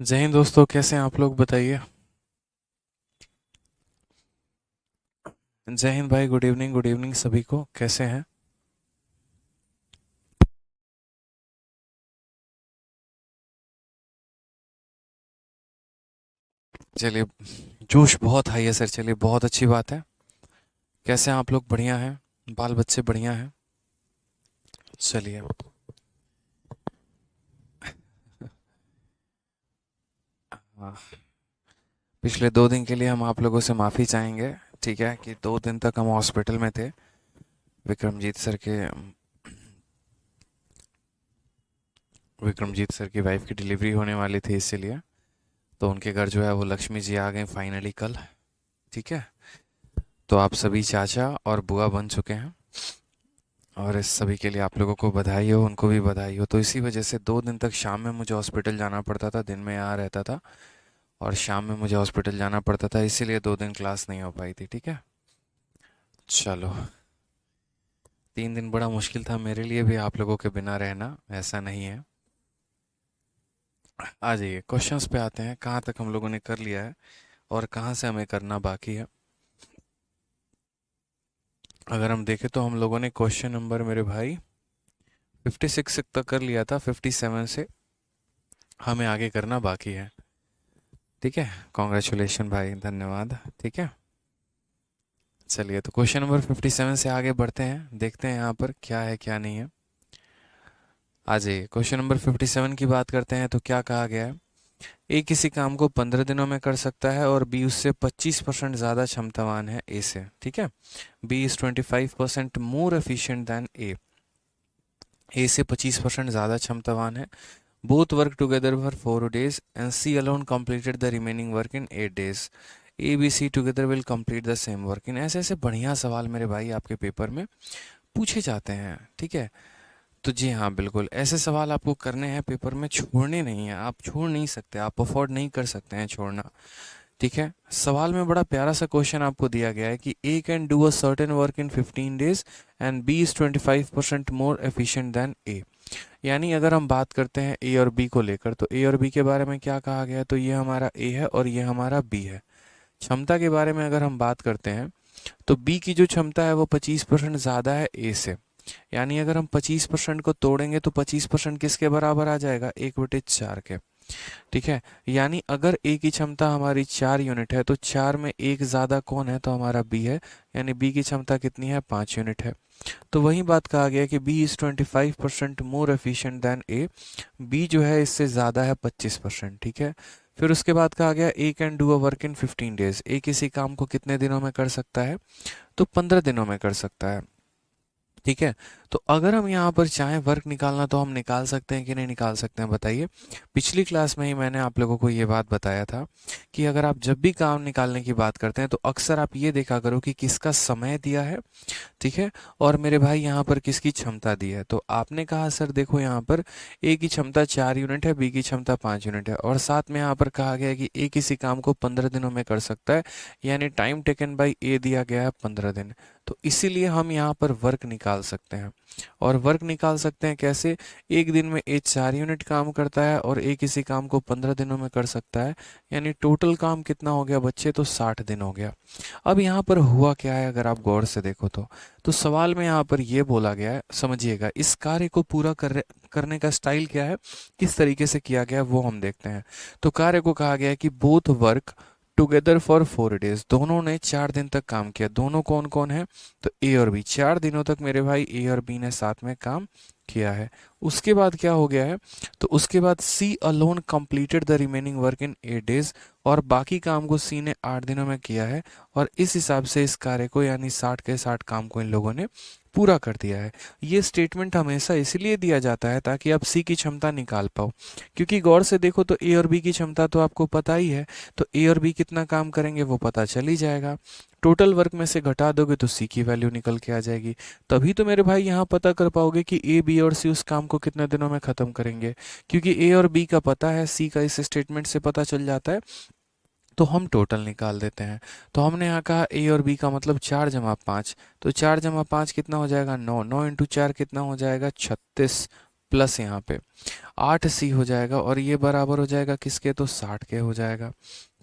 जय हिंद दोस्तों, कैसे हैं आप लोग बताइए। जय हिंद भाई, गुड इवनिंग सभी को, कैसे हैं। चलिए, जोश बहुत हाई है सर, चलिए बहुत अच्छी बात है। कैसे हैं आप लोग, बढ़िया हैं, बाल बच्चे बढ़िया हैं। चलिए। हाँ, पिछले 2 दिन के लिए हम आप लोगों से माफ़ी चाहेंगे। ठीक है कि 2 दिन तक हम हॉस्पिटल में थे। विक्रमजीत सर की वाइफ की डिलीवरी होने वाली थी, इसीलिए तो उनके घर जो है वो लक्ष्मी जी आ गए फाइनली कल। ठीक है, तो आप सभी चाचा और बुआ बन चुके हैं, और इस सभी के लिए आप लोगों को बधाई हो, उनको भी बधाई हो। तो इसी वजह से 2 दिन तक शाम में मुझे हॉस्पिटल जाना पड़ता था, दिन में यहाँ रहता था और शाम में मुझे हॉस्पिटल जाना पड़ता था, इसीलिए 2 दिन क्लास नहीं हो पाई थी। ठीक है, चलो। 3 दिन बड़ा मुश्किल था मेरे लिए भी आप लोगों के बिना रहना, ऐसा नहीं है। आ जाइए, क्वेश्चंस पे आते हैं, कहाँ तक हम लोगों ने कर लिया है और कहाँ से हमें करना बाकी है। अगर हम देखें तो हम लोगों ने क्वेश्चन नंबर मेरे भाई 56 तक कर लिया था, 57 से हमें आगे करना बाकी है। ठीक है, कॉन्ग्रेचुलेशन भाई, धन्यवाद। ठीक है, चलिए तो क्वेश्चन नंबर 57 से आगे बढ़ते हैं, देखते हैं यहाँ पर क्या है क्या नहीं है। आ जाइए, क्वेश्चन नंबर 57 की बात करते हैं। तो क्या कहा गया है, ए किसी काम को 15 दिनों में कर सकता है और बी उससे 25% ज़्यादा क्षमतावान है ए से। ठीक है, B is 25% more efficient than A से 25% ज़्यादा क्षमतावान है। Both work together for 4 days and C alone completed the remaining work in 8 days। A B C together will complete the same work in. ऐसे ऐसे बढ़िया सवाल मेरे भाई आपके पेपर में पूछे जाते हैं। ठीक है, तो जी हाँ, बिल्कुल ऐसे सवाल आपको करने हैं पेपर में, छोड़ने नहीं है, आप छोड़ नहीं सकते, आप अफोर्ड नहीं कर सकते हैं छोड़ना। ठीक है, सवाल में बड़ा प्यारा सा क्वेश्चन आपको दिया गया है कि A can do a certain work in 15 days and B is 25% more efficient than A. यानी अगर हम बात करते हैं ए और बी को लेकर, तो ए और बी के बारे में क्या कहा गया है, तो ये हमारा ए है और ये हमारा बी है। क्षमता के बारे में अगर हम बात करते हैं, तो बी की जो क्षमता है वो 25% ज़्यादा है ए से। यानी अगर हम 25% को तोड़ेंगे तो 25% किसके बराबर आ जाएगा, 1/4 के। ठीक है, यानी अगर ए की क्षमता हमारी 4 यूनिट है तो 4 में एक ज़्यादा कौन है, तो हमारा बी है। यानी बी की क्षमता कितनी है, 5 यूनिट है। तो वही बात कहा गया कि B is 25% more efficient than A. B जो है इससे ज़्यादा है 25%। ठीक है, फिर उसके बाद कहा गया A can do a work in 15 days। A किसी काम को कितने दिनों में कर सकता है, तो 15 दिनों में कर सकता है। ठीक है, तो अगर हम यहाँ पर चाहें वर्क निकालना तो हम निकाल सकते हैं कि नहीं निकाल सकते हैं, बताइए। पिछली क्लास में ही मैंने आप लोगों को ये बात बताया था कि अगर आप जब भी काम निकालने की बात करते हैं तो अक्सर आप ये देखा करो कि किसका समय दिया है। ठीक है, और मेरे भाई यहाँ पर किसकी क्षमता दी है। तो आपने कहा सर देखो यहाँ पर ए की क्षमता 4 यूनिट है, बी की क्षमता 5 यूनिट है, और साथ में यहाँ पर कहा गया है कि ए किसी काम को 15 दिनों में कर सकता है। यानी टाइम टेकन बाई ए दिया गया है 15 दिन। तो इसीलिए हम यहाँ पर वर्क निकाल सकते हैं। और वर्क निकाल सकते हैं कैसे, एक दिन में ए 4 यूनिट काम करता है और ए किसी काम को 15 दिनों में कर सकता है। यानी टोटल काम कितना हो गया बच्चे, तो 60 दिन हो गया। अब यहाँ पर हुआ क्या है, अगर आप गौर से देखो तो सवाल में यहाँ पर ये बोला गया है, समझिएगा इस कार्य को पूरा करने का स्टाइल क्या है, किस तरीके से किया गया है वो हम देखते हैं। तो कार्य को कहा गया है कि both work together for 4 days। दोनों ने 4 दिन तक काम किया। दोनों कौन कौन है, तो ए और बी। 4 दिनों तक मेरे भाई ए और बी ने साथ में काम किया है। उसके बाद क्या हो गया है, तो उसके बाद C alone completed the remaining work in 8 days। और बाकी काम को सी ने 8 दिनों में किया है। और इस हिसाब से इस कार्य को, यानी 60 के 60 काम को इन लोगों ने पूरा कर दिया है। ये स्टेटमेंट हमेशा इसलिए दिया जाता है ताकि आप सी की क्षमता निकाल पाओ। क्योंकि गौर से देखो तो ए और बी की क्षमता तो आपको पता ही है, तो ए और बी कितना काम करेंगे वो पता चल ही जाएगा। टोटल वर्क में से घटा दोगे तो सी की वैल्यू निकल के आ जाएगी। तभी तो मेरे भाई यहाँ पता कर पाओगे कि ए बी और सी उस काम को कितने दिनों में खत्म करेंगे। क्योंकि ए और बी का पता है, सी का इस स्टेटमेंट से पता चल जाता है, तो हम टोटल निकाल देते हैं। तो हमने यहाँ कहा ए और बी का मतलब 4 जमा 5। तो 4 जमा 5 कितना हो जाएगा, 9। 9 इंटू 4 कितना हो जाएगा, 36। प्लस यहाँ पे 8c हो जाएगा और ये बराबर हो जाएगा किसके, तो 60 के हो जाएगा।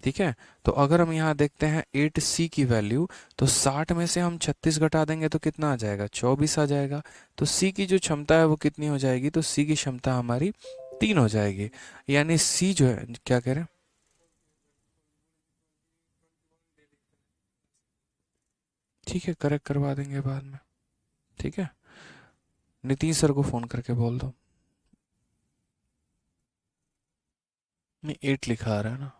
ठीक है, तो अगर हम यहाँ देखते हैं 8c की वैल्यू, तो 60 में से हम 36 घटा देंगे तो कितना आ जाएगा, 24 आ जाएगा। तो c की जो क्षमता है वो कितनी हो जाएगी, तो c की क्षमता हमारी 3 हो जाएगी। यानी c जो है, क्या कह रहे हैं, ठीक है करेक्ट करवा देंगे बाद में। ठीक है, नीतीश सर को फोन करके बोल दो। नहीं 8 लिखा आ रहा है ना।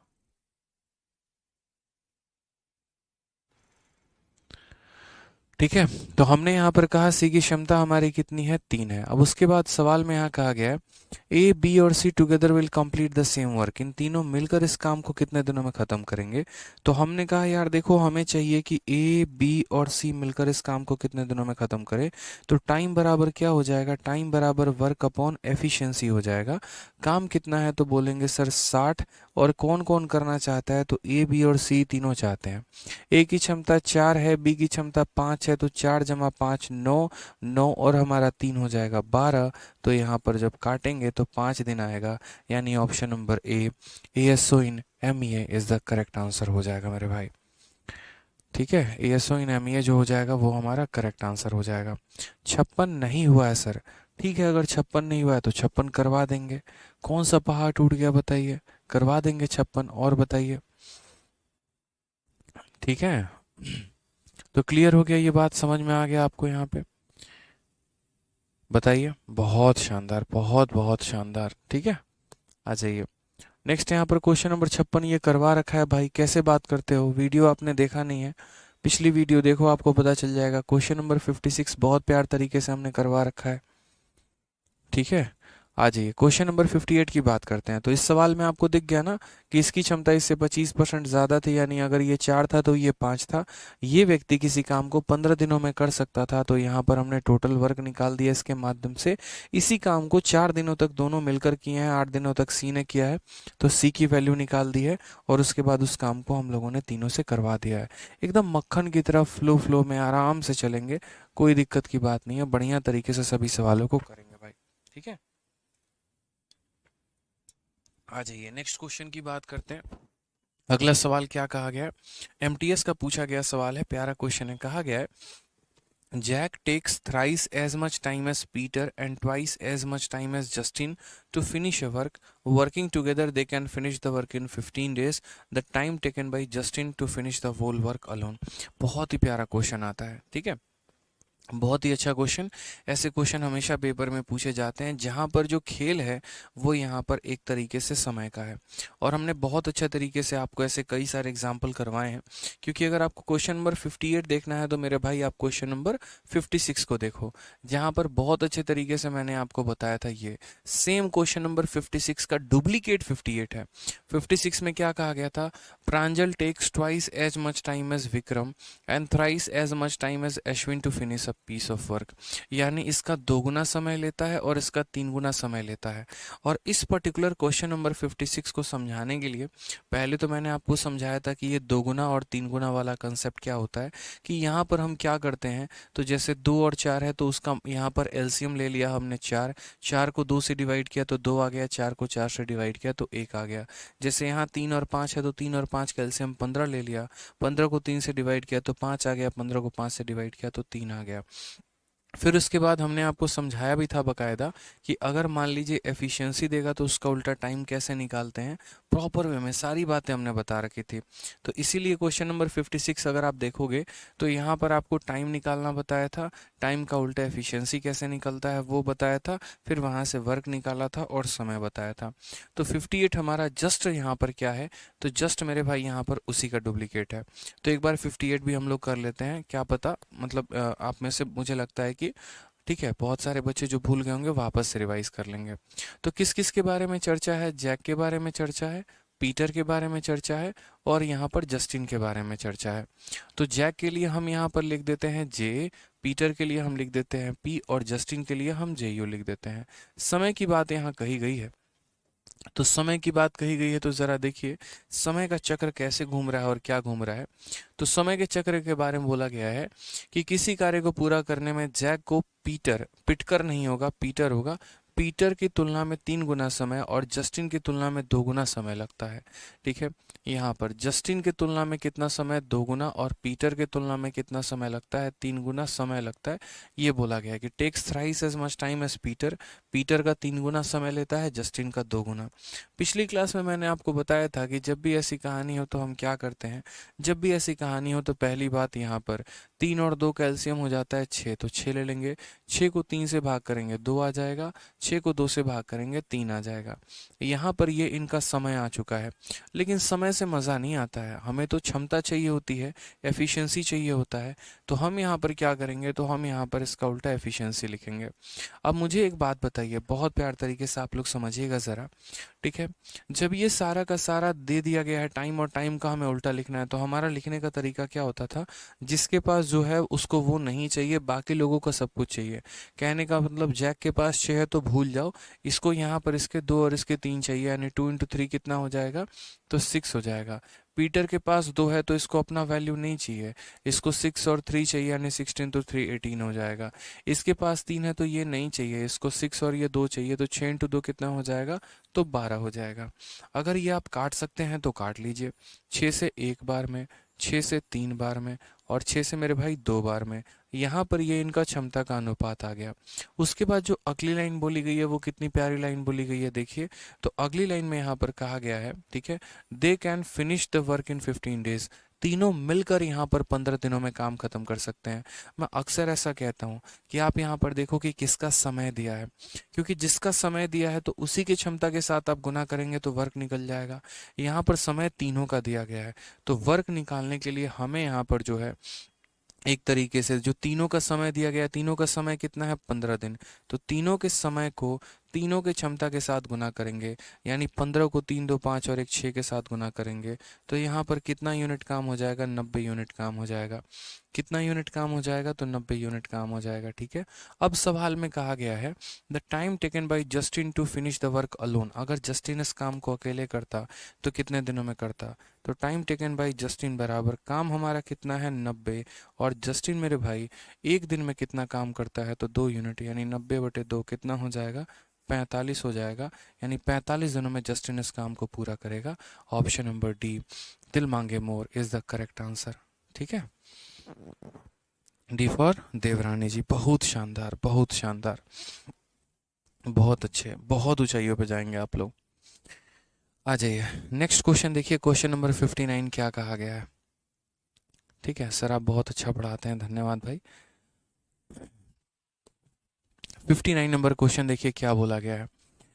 ठीक है, तो हमने यहाँ पर कहा सी की क्षमता हमारी कितनी है, 3 है। अब उसके बाद सवाल में यहाँ कहा गया है ए बी और C together will complete the same work, इन तीनों मिलकर इस काम को कितने दिनों में खत्म करेंगे। तो हमने कहा यार देखो हमें चाहिए कि ए बी और सी मिलकर इस काम को कितने दिनों में खत्म करें। तो टाइम बराबर क्या हो जाएगा, टाइम बराबर वर्क अपॉन एफिशिएंसी हो जाएगा। काम कितना है, तो बोलेंगे सर 60। और कौन कौन करना चाहता है, तो ए बी और सी तीनों चाहते हैं। ए की क्षमता 4 है, बी की क्षमता 5 है, तो 4 जमा 5 9, 9 और हमारा 3 हो जाएगा 12। तो यहाँ पर जब काटेंगे तो 5 दिन आएगा, यानी option number A ASO in MEA is the correct answer हो जाएगा मेरे भाई। ठीक है, एएसओ इन एमईए जो हो जाएगा वो हमारा करेक्ट आंसर हो जाएगा। 56 नहीं हुआ है सर, ठीक है, अगर 56 नहीं हुआ है तो 56 करवा देंगे। कौन सा पहाड़ टूट गया बताइए, करवा देंगे 56। और बताइए, ठीक है। तो क्लियर हो गया, ये बात समझ में आ गया आपको यहाँ पे, बताइए। बहुत शानदार, बहुत बहुत शानदार। ठीक है, आ जाइए नेक्स्ट। यहाँ पर क्वेश्चन नंबर 56 ये करवा रखा है भाई, कैसे बात करते हो, वीडियो आपने देखा नहीं है, पिछली वीडियो देखो आपको पता चल जाएगा। क्वेश्चन नंबर 56 बहुत प्यार तरीके से हमने करवा रखा है। ठीक है, आ जाइए क्वेश्चन नंबर 58 की बात करते हैं। तो इस सवाल में आपको दिख गया ना कि इसकी क्षमता इससे 25% ज़्यादा थी, यानी अगर ये 4 था तो ये 5 था। ये व्यक्ति किसी काम को 15 दिनों में कर सकता था, तो यहाँ पर हमने टोटल वर्क निकाल दिया इसके माध्यम से। इसी काम को 4 दिनों तक दोनों मिलकर किए हैं, 8 दिनों तक सी ने किया है, तो सी की वैल्यू निकाल दी है। और उसके बाद उस काम को हम लोगों ने तीनों से करवा दिया है। एकदम मक्खन की तरह फ्लो फ्लो में आराम से चलेंगे, कोई दिक्कत की बात नहीं है, बढ़िया तरीके से सभी सवालों को करेंगे भाई। ठीक है, आ जाइए नेक्स्ट क्वेश्चन की बात करते हैं। अगला सवाल क्या कहा गया है, एमटीएस का पूछा गया सवाल है, प्यारा क्वेश्चन है। कहा गया है Jack takes thrice as much time as Peter and twice as much time as Justin to finish a work, working together they can finish the work in 15 days, the time taken by Justin to finish the whole work alone. बहुत ही प्यारा question आता है। ठीक है, बहुत ही अच्छा question. ऐसे क्वेश्चन हमेशा पेपर में पूछे जाते हैं जहाँ पर जो खेल है वो यहाँ पर एक तरीके से समय का है। और हमने बहुत अच्छे तरीके से आपको ऐसे कई सारे एग्जाम्पल करवाए हैं। क्योंकि अगर आपको क्वेश्चन नंबर 58 देखना है तो मेरे भाई आप क्वेश्चन नंबर 56 को देखो, जहाँ पर बहुत अच्छे तरीके से मैंने आपको बताया था। ये सेम क्वेश्चन नंबर 56 का डुप्लीकेट 58 है। 56 में क्या कहा गया था, Pranjal takes twice as much time as Vikram and thrice as much time as Ashwin to finish a piece of work, यानी इसका 2 गुना समय लेता है और इसका 3 गुना समय लेता है। और इस पर्टिकुलर क्वेश्चन नंबर 56 को समझाने के लिए पहले तो मैंने आपको समझाया था कि ये 2 गुना और 3 गुना वाला कंसेप्ट क्या होता है। कि यहाँ पर हम क्या करते हैं, तो जैसे 2 और 4 है तो उसका यहाँ पर एलसीएम ले लिया हमने 4, 4 को 2 से डिवाइड किया तो 2 आ गया, 4 को 4 से डिवाइड किया तो 1 आ गया। जैसे यहाँ 3 और 5 है तो 3 और 5 का एलसीएम 15 ले लिया, 15 को 3 से डिवाइड किया तो 5 आ गया, 15 को 5 से डिवाइड किया तो 3 आ गया। फिर उसके बाद हमने आपको समझाया भी था बकायदा कि अगर मान लीजिए एफिशिएंसी देगा तो उसका उल्टा टाइम कैसे निकालते हैं, प्रॉपर वे में सारी बातें हमने बता रखी थी। तो इसीलिए क्वेश्चन नंबर 56 अगर आप देखोगे तो यहाँ पर आपको टाइम निकालना बताया था, टाइम का उल्टा एफिशिएंसी कैसे निकलता है वो बताया था, फिर वहाँ से वर्क निकाला था और समय बताया था। तो 58 हमारा जस्ट यहाँ पर क्या है, तो जस्ट मेरे भाई यहाँ पर उसी का डुप्लीकेट है। तो एक बार 58 भी हम लोग कर लेते हैं, क्या पता मतलब आप में से मुझे लगता है कि ठीक है बहुत सारे बच्चे जो भूल गए होंगे वापस से रिवाइज कर लेंगे। तो किस किस के बारे में चर्चा है, जैक के बारे में चर्चा है, पीटर के बारे में चर्चा है और यहाँ पर जस्टिन के बारे में चर्चा है। तो जैक के लिए हम यहाँ पर लिख देते हैं जे, पीटर के लिए हम लिख देते हैं पी और जस्टिन के लिए हम जे यू लिख देते हैं। समय की बात यहाँ कही गई है, तो समय की बात कही गई है तो जरा देखिए समय का चक्र कैसे घूम रहा है और क्या घूम रहा है। तो समय के चक्र के बारे में बोला गया है कि किसी कार्य को पूरा करने में जैक को पीटर, पिटकर नहीं होगा, पीटर होगा, पीटर की तुलना में 3 गुना समय और जस्टिन की तुलना में 2 गुना समय लगता है। ठीक है, यहाँ पर जस्टिन की तुलना में कितना समय, 2 गुना, और पीटर की तुलना में कितना समय लगता है, 3 गुना समय लगता है। ये बोला गया है कि takes thrice as much time as Peter, Peter का 3 गुना समय लेता है, जस्टिन का 2 गुना। पिछली क्लास में मैंने आपको बताया था कि जब भी ऐसी कहानी हो तो हम क्या करते हैं, जब भी ऐसी कहानी हो तो पहली बात यहाँ पर 3 और 2 कैल्शियम हो जाता है 6, तो 6 ले लेंगे। 6 को 3 से भाग करेंगे 2 आ जाएगा, 6 को 2 से भाग करेंगे 3 आ जाएगा। यहाँ पर ये इनका समय आ चुका है। लेकिन समय से मज़ा नहीं आता है, हमें तो क्षमता चाहिए होती है, एफिशिएंसी चाहिए होता है। तो हम यहाँ पर क्या करेंगे, तो हम यहाँ पर इसका उल्टा एफिशिएंसी लिखेंगे। अब मुझे एक बात बताइए, बहुत प्यार तरीके से आप लोग समझिएगा ज़रा। ठीक है, जब ये सारा का सारा दे दिया गया है टाइम, और टाइम का हमें उल्टा लिखना है, तो हमारा लिखने का तरीका क्या होता था, जिसके पास जो है उसको वो नहीं चाहिए, बाकी लोगों को सब कुछ चाहिए। कहने का मतलब जैक के पास 6 है तो भूल जाओ, इसको यहाँ पर इसके 2 और इसके 3 चाहिए, यानी 2 × 3 कितना हो जाएगा, तो 6 हो जाएगा। पीटर के पास 2 है तो इसको अपना वैल्यू नहीं चाहिए, इसको 6 और 3 चाहिए, यानी 16 × 3 18 हो जाएगा। इसके पास 3 है तो ये नहीं चाहिए, इसको 6 और ये 2 चाहिए, तो 6 × 2 कितना हो जाएगा, तो 12 हो जाएगा। अगर ये आप काट सकते हैं तो काट लीजिए, 6 से 1 बार में, 6 से 3 बार में, और 6 से मेरे भाई 2 बार में। यहाँ पर ये इनका क्षमता का अनुपात आ गया। उसके बाद जो अगली लाइन बोली गई है वो कितनी प्यारी लाइन बोली गई है, देखिए। तो अगली लाइन में यहाँ पर कहा गया है, ठीक है, दे can finish the work in 15 days. तीनों मिलकर यहाँ पर 15 दिनों में काम खत्म कर सकते हैं। मैं अक्सर ऐसा कहता हूँ कि आप यहाँ पर देखो कि किसका समय दिया है, क्योंकि जिसका समय दिया है तो उसी की क्षमता के साथ आप गुना करेंगे तो वर्क निकल जाएगा। यहाँ पर समय तीनों का दिया गया है, तो वर्क निकालने के लिए हमें यहाँ पर जो है एक तरीके से जो तीनों का समय दिया गया, तीनों का समय कितना है, 15 दिन। तो तीनों के समय को तीनों के क्षमता के साथ गुना करेंगे, यानी 15 को 3 2 5 और 1 6 के साथ गुना करेंगे, तो यहाँ पर कितना यूनिट काम हो जाएगा, 90 यूनिट काम हो जाएगा। कितना यूनिट काम हो जाएगा, तो 90 यूनिट काम हो जाएगा। ठीक है, अब सवाल में कहा गया है the time taken by Justin to finish the work alone. अगर जस्टिन इस काम को अकेले करता तो कितने दिनों में करता, तो टाइम टेकन बाय जस्टिन बराबर काम हमारा कितना है, 90, और जस्टिन मेरे भाई एक दिन में कितना काम करता है, तो 2 यूनिट, यानी 90/2 कितना हो जाएगा, 45 हो जाएगा। यानी 45 दिनों में जस्टिन इस काम को पूरा करेगा। ऑप्शन नंबर डी, दिल मांगे मोर, इज द करेक्ट आंसर। ठीक है, डी फॉर देवरानी जी। बहुत शानदार, बहुत शानदार, बहुत अच्छे, बहुत ऊंचाइयों पे जाएंगे आप लोग। आ जाइए नेक्स्ट क्वेश्चन, देखिए क्वेश्चन नंबर 59 क्या कहा गया है। ठीक है सर, आप बहुत अच्छा पढ़ाते हैं, धन्यवाद भाई। 59 नंबर क्वेश्चन देखिए क्या बोला गया है।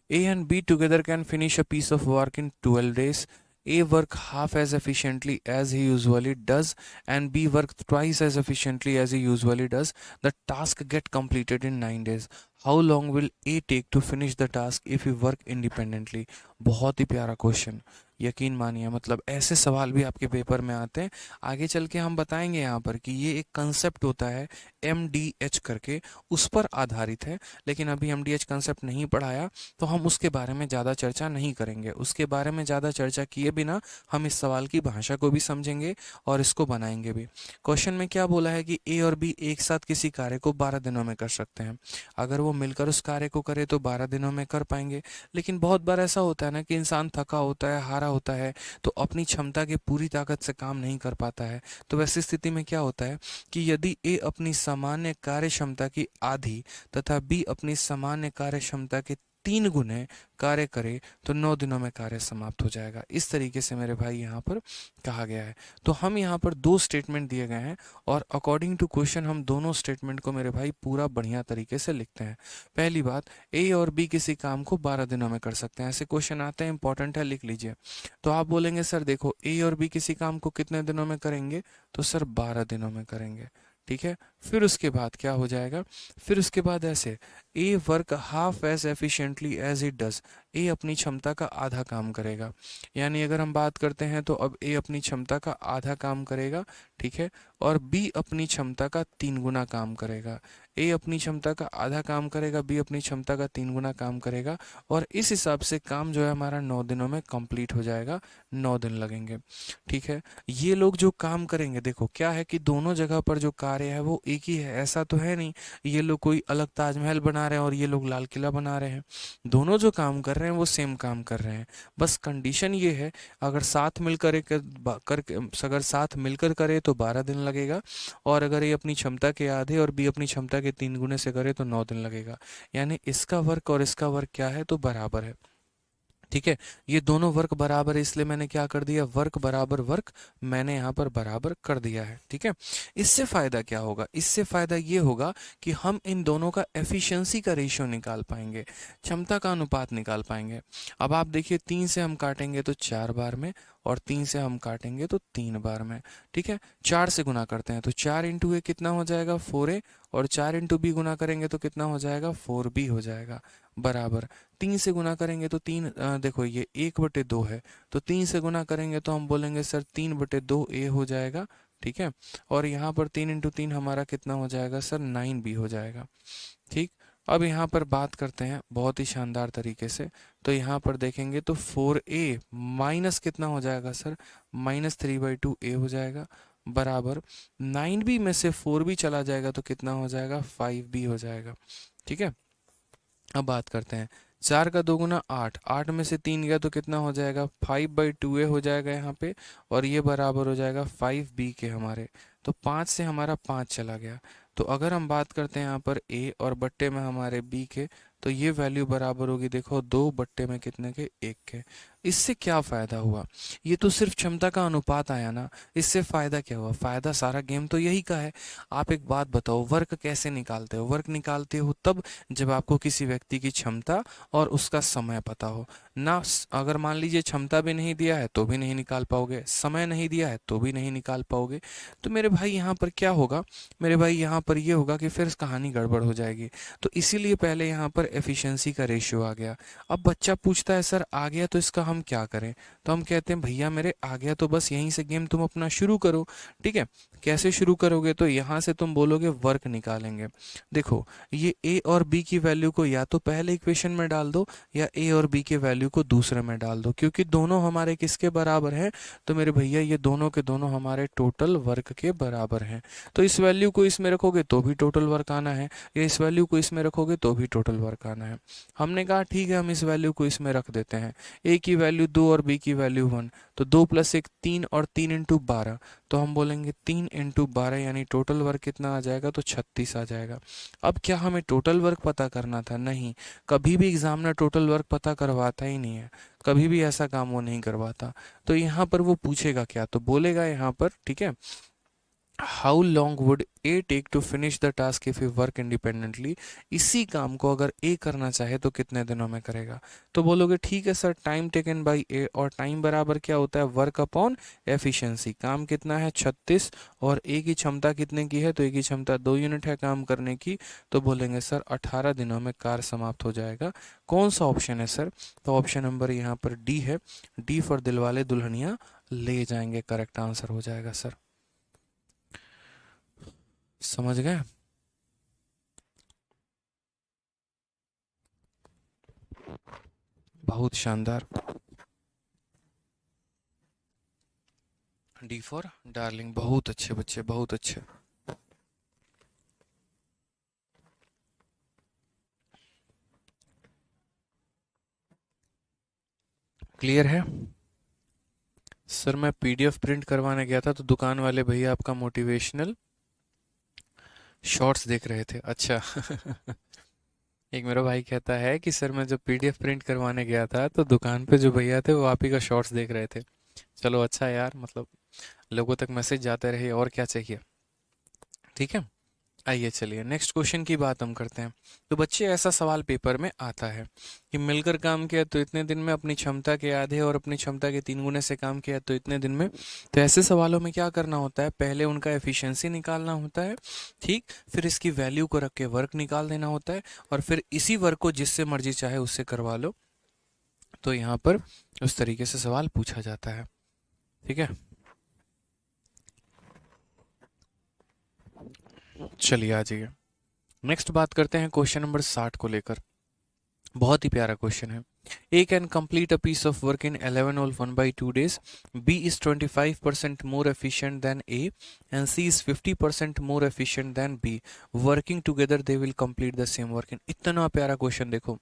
A and B together can finish a piece of work in 12 days. A work half as efficiently as he usually does and B work twice as efficiently as he usually does. The task get completed in 9 days. How long will A take to finish the task if he work independently? बहुत ही प्यारा question, यकीन मानिए, मतलब ऐसे सवाल भी आपके पेपर में आते हैं। आगे चल के हम बताएंगे यहाँ पर कि ये एक कंसेप्ट होता है MDH करके, उस पर आधारित है। लेकिन अभी MDH कंसेप्ट नहीं पढ़ाया तो हम उसके बारे में ज़्यादा चर्चा नहीं करेंगे। उसके बारे में ज़्यादा चर्चा किए बिना हम इस सवाल की भाषा को भी समझेंगे और इसको बनाएंगे भी। क्वेश्चन में क्या बोला है कि A और B एक साथ किसी कार्य को 12 दिनों में कर सकते हैं। अगर वो मिलकर उस कार्य को करे तो 12 दिनों में कर पाएंगे। लेकिन बहुत बार ऐसा होता है ना कि इंसान थका होता है, हारा होता है, तो अपनी क्षमता के पूरी ताकत से काम नहीं कर पाता है। तो वैसी स्थिति में क्या होता है कि यदि A अपनी सामान्य कार्य क्षमता की आधी तथा B अपनी सामान्य कार्य क्षमता के 3 गुने कार्य करे तो 9 दिनों में कार्य समाप्त हो जाएगा। इस तरीके से मेरे भाई यहाँ पर कहा गया है। तो हम यहाँ पर 2 स्टेटमेंट दिए गए हैं और अकॉर्डिंग टू क्वेश्चन हम दोनों स्टेटमेंट को मेरे भाई पूरा बढ़िया तरीके से लिखते हैं। पहली बात, A और B किसी काम को 12 दिनों में कर सकते हैं। ऐसे क्वेश्चन आते हैं, इंपॉर्टेंट है, लिख लीजिए। तो आप बोलेंगे सर देखो A और B किसी काम को कितने दिनों में करेंगे, तो सर 12 दिनों में करेंगे। ठीक है, फिर उसके बाद क्या हो जाएगा, फिर उसके बाद ऐसे A work half as efficiently as it does. A अपनी क्षमता का आधा काम करेगा, यानी अगर हम बात करते हैं तो अब ए अपनी क्षमता का आधा काम करेगा। ठीक है, और बी अपनी क्षमता का 3 गुना काम करेगा। ए अपनी क्षमता का आधा काम करेगा, बी अपनी क्षमता का 3 गुना काम करेगा, और इस हिसाब से काम जो है हमारा 9 दिनों में कंप्लीट हो जाएगा। 9 दिन लगेंगे। ठीक है, ये लोग जो काम करेंगे, देखो क्या है कि दोनों जगह पर जो कार्य है वो एक ही है, ऐसा तो है नहीं ये लोग कोई अलग ताजमहल बना बना रहे हैं और ये लोग लाल किला बना रहे हैं। दोनों जो काम कर रहे हैं वो सेम काम कर रहे हैं, बस कंडीशन ये है अगर साथ मिलकर अगर साथ मिलकर करे तो 12 दिन लगेगा, और अगर ये अपनी क्षमता के आधे और बी अपनी क्षमता के 3 गुने से करे तो 9 दिन लगेगा। यानी इसका वर्क और इसका वर्क क्या है, तो बराबर है। ठीक है, ये दोनों वर्क बराबर है, इसलिए मैंने क्या कर दिया, वर्क बराबर वर्क मैंने यहाँ पर बराबर कर दिया है। ठीक है, इससे फायदा क्या होगा, इससे फायदा ये होगा कि हम इन दोनों का एफिशिएंसी का रेशियो निकाल पाएंगे, क्षमता का अनुपात निकाल पाएंगे। अब आप देखिए 3 से हम काटेंगे तो 4 बार में, और 3 से हम काटेंगे तो 3 बार में। ठीक है, 4 से गुना करते हैं तो 4 इंटू ए कितना हो जाएगा 4a, और 4 इंटू बी गुना करेंगे तो कितना हो जाएगा 4b हो जाएगा, बराबर 3 से गुना करेंगे तो 3 देखो ये 1/2 है, तो 3 से गुना करेंगे तो हम बोलेंगे सर 3/2a हो जाएगा। ठीक है, और यहाँ पर 3 इंटू 3 हमारा कितना हो जाएगा सर 9b हो जाएगा। ठीक, अब यहाँ पर बात करते हैं बहुत ही शानदार तरीके से, तो यहाँ पर देखेंगे तो 4a माइनस कितना हो जाएगा सर, -3/2a हो जाएगा, बराबर 9b में से 4b चला जाएगा तो कितना हो जाएगा 5b हो जाएगा। ठीक है, अब बात करते हैं 4 का 2 गुना 8, 8 में से 3 गया तो कितना हो जाएगा 5/2a हो जाएगा यहाँ पे, और ये बराबर हो जाएगा 5b के हमारे, तो 5 से हमारा 5 चला गया। तो अगर हम बात करते हैं यहाँ पर a और बट्टे में हमारे b के, तो ये वैल्यू बराबर होगी देखो 2 बट्टे में कितने के 1 के। इससे क्या फ़ायदा हुआ, ये तो सिर्फ क्षमता का अनुपात आया ना, इससे फ़ायदा क्या हुआ, फ़ायदा सारा गेम तो यही का है। आप एक बात बताओ, वर्क कैसे निकालते हो, वर्क निकालते हो तब जब आपको किसी व्यक्ति की क्षमता और उसका समय पता हो ना। अगर मान लीजिए क्षमता भी नहीं दिया है तो भी नहीं निकाल पाओगे, समय नहीं दिया है तो भी नहीं निकाल पाओगे, तो मेरे भाई यहाँ पर क्या होगा, मेरे भाई यहाँ पर ये होगा कि फिर कहानी गड़बड़ हो जाएगी। तो इसीलिए पहले यहाँ पर एफिशिएंसी का रेशियो आ गया। अब बच्चा पूछता है सर आ गया तो इसका हम क्या करें, तो हम कहते हैं भैया मेरे आ गया तो बस यहीं से गेम तुम अपना शुरू करो। ठीक है, कैसे शुरू करोगे, तो यहाँ से तुम बोलोगे वर्क निकालेंगे। देखो ये a और b की वैल्यू को या तो पहले इक्वेशन में डाल दो या a और b के वैल्यू को दूसरे में डाल दो, क्योंकि दोनों हमारे किसके बराबर हैं, तो मेरे भैया ये दोनों के दोनों हमारे टोटल वर्क के बराबर हैं। तो इस वैल्यू को इसमें रखोगे तो भी टोटल वर्क आना है, या इस वैल्यू को इसमें रखोगे तो भी टोटल वर्क आना है। हमने कहा ठीक है हम इस वैल्यू को इसमें रख देते हैं, a की वैल्यू 2 और b की वैल्यू 1, तो 2 + 1 3, और 3 इंटू 12, तो हम बोलेंगे 3 इंटू 12 यानी टोटल वर्क कितना आ जाएगा, तो 36 आ जाएगा। अब क्या हमें टोटल वर्क पता करना था, नहीं, कभी भी एग्जामिनर टोटल वर्क पता करवाता ही नहीं है, कभी भी ऐसा काम वो नहीं करवाता। तो यहाँ पर वो पूछेगा क्या, तो बोलेगा यहाँ पर, ठीक है, how long would A take to finish the task if you work independently. इसी काम को अगर ए करना चाहे तो कितने दिनों में करेगा, तो बोलोगे ठीक है सर टाइम टेकन बाय ए, और टाइम बराबर क्या होता है वर्क अपॉन एफिशिएंसी। काम कितना है 36, और ए की क्षमता कितने की है, तो ए की क्षमता 2 यूनिट है काम करने की, तो बोलेंगे सर 18 दिनों में कार्य समाप्त हो जाएगा। कौन सा ऑप्शन है सर, तो ऑप्शन नंबर यहाँ पर डी है, डी फॉर दिलवाले दुल्हनिया ले जाएंगे, करेक्ट आंसर हो जाएगा सर। समझ गए, बहुत शानदार। डी फॉर डार्लिंग, बहुत अच्छे बच्चे, बहुत अच्छे। क्लियर है सर। मैं पीडीएफ प्रिंट करवाने गया था तो दुकान वाले भैया आपका मोटिवेशनल शॉर्ट्स देख रहे थे, अच्छा एक मेरा भाई कहता है कि सर मैं जब पीडीएफ प्रिंट करवाने गया था तो दुकान पे जो भैया थे वो आप ही का शॉर्ट्स देख रहे थे। चलो अच्छा यार, मतलब लोगों तक मैसेज जाते रहे, और क्या चाहिए। ठीक है, आइए चलिए नेक्स्ट क्वेश्चन की बात हम करते हैं। तो बच्चे ऐसा सवाल पेपर में आता है कि मिलकर काम किया तो इतने दिन में, अपनी क्षमता के आधे और अपनी क्षमता के 3 गुने से काम किया तो इतने दिन में। तो ऐसे सवालों में क्या करना होता है, पहले उनका एफिशिएंसी निकालना होता है, ठीक, फिर इसकी वैल्यू को रख के वर्क निकाल देना होता है, और फिर इसी वर्क को जिससे मर्जी चाहे उससे करवा लो। तो यहाँ पर उस तरीके से सवाल पूछा जाता है। ठीक है, चलिए आ जाइए नेक्स्ट बात करते हैं क्वेश्चन नंबर 60 को लेकर। बहुत ही प्यारा क्वेश्चन है। A can complete a piece of work in 11 or 1/2 days. B is 25% more efficient than A and C is 50% more efficient than B. Working together they will complete the same work in. इतना प्यारा question देखो,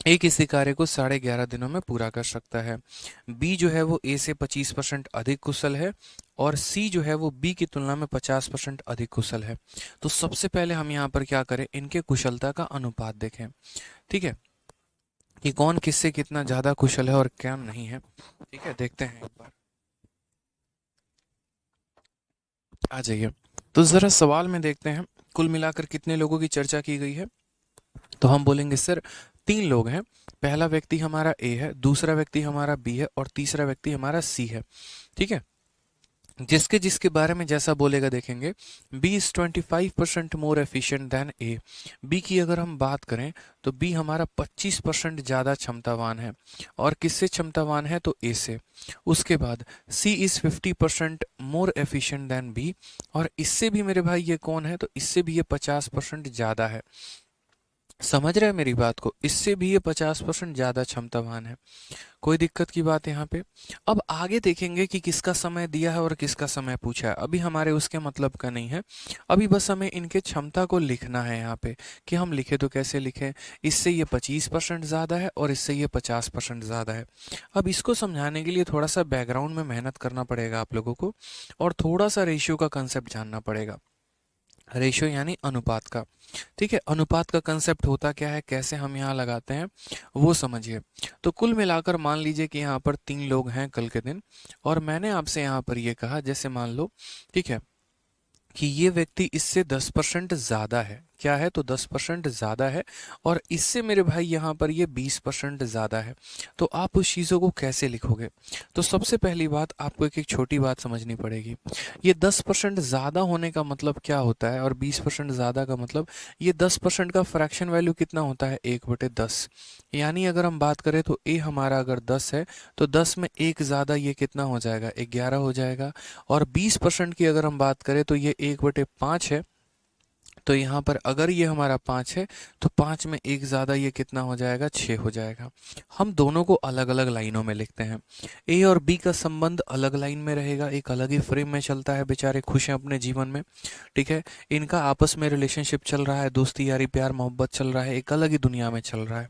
ए किसी कार्य को 11.5 दिनों में पूरा कर सकता है, बी जो है वो ए से 25% अधिक कुशल है और सी जो है वो बी की तुलना में 50% अधिक कुशल है। तो सबसे पहले हम यहाँ पर क्या करें, इनके कुशलता का अनुपात देखें, ठीक है, कि कौन किससे कितना ज्यादा कुशल है और क्या नहीं है। ठीक है, देखते हैं एक बार, आ जाइए। तो जरा सवाल में देखते हैं कुल मिलाकर कितने लोगों की चर्चा की गई है। तो हम बोलेंगे सर 3 लोग हैं, पहला व्यक्ति हमारा ए है, दूसरा व्यक्ति हमारा बी है और तीसरा व्यक्ति हमारा सी है। ठीक है, जिसके जिसके बारे में जैसा बोलेगा देखेंगे। B is 25% more efficient than A. B की अगर हम बात करें तो बी हमारा 25% ज़्यादा क्षमतावान है, और किससे क्षमतावान है तो ए से। उसके बाद C is 50% more efficient than B, और इससे भी मेरे भाई ये कौन है तो इससे भी ये 50% ज़्यादा है। समझ रहे हैं मेरी बात को, इससे भी ये 50% ज़्यादा क्षमतावान है। कोई दिक्कत की बात यहाँ पे। अब आगे देखेंगे कि किसका समय दिया है और किसका समय पूछा है, अभी हमारे उसके मतलब का नहीं है। अभी बस हमें इनके क्षमता को लिखना है यहाँ पे, कि हम लिखे तो कैसे लिखें। इससे ये 25% ज़्यादा है और इससे ये 50% ज़्यादा है। अब इसको समझाने के लिए थोड़ा सा बैकग्राउंड में मेहनत करना पड़ेगा आप लोगों को, और थोड़ा सा रेशियो का कंसेप्ट जानना पड़ेगा। रेशियो यानी अनुपात का। ठीक है, अनुपात का कंसेप्ट होता क्या है, कैसे हम यहाँ लगाते हैं वो समझिए। तो कुल मिलाकर मान लीजिए कि यहाँ पर 3 लोग हैं कल के दिन, और मैंने आपसे यहाँ पर ये कहा, जैसे मान लो, ठीक है, कि ये व्यक्ति इससे 10% ज़्यादा है। क्या है तो 10% ज़्यादा है, और इससे मेरे भाई यहाँ पर ये 20% ज़्यादा है। तो आप उस चीज़ों को कैसे लिखोगे। तो सबसे पहली बात आपको एक एक छोटी बात समझनी पड़ेगी। ये 10% ज़्यादा होने का मतलब क्या होता है, और 20% ज़्यादा का मतलब, ये 10% का फ्रैक्शन वैल्यू कितना होता है 1/10। यानी अगर हम बात करें तो ए हमारा अगर 10 है तो 10 में एक ज़्यादा ये कितना हो जाएगा 11 हो जाएगा। और 20% की अगर हम बात करें तो ये 1/5 है। तो यहाँ पर अगर ये हमारा 5 है तो 5 में एक ज़्यादा ये कितना हो जाएगा 6 हो जाएगा। हम दोनों को अलग अलग लाइनों में लिखते हैं। ए और बी का संबंध अलग लाइन में रहेगा, एक अलग ही फ्रेम में चलता है, बेचारे खुश हैं अपने जीवन में। ठीक है, इनका आपस में रिलेशनशिप चल रहा है, दोस्ती यारी प्यार मोहब्बत चल रहा है, एक अलग ही दुनिया में चल रहा है।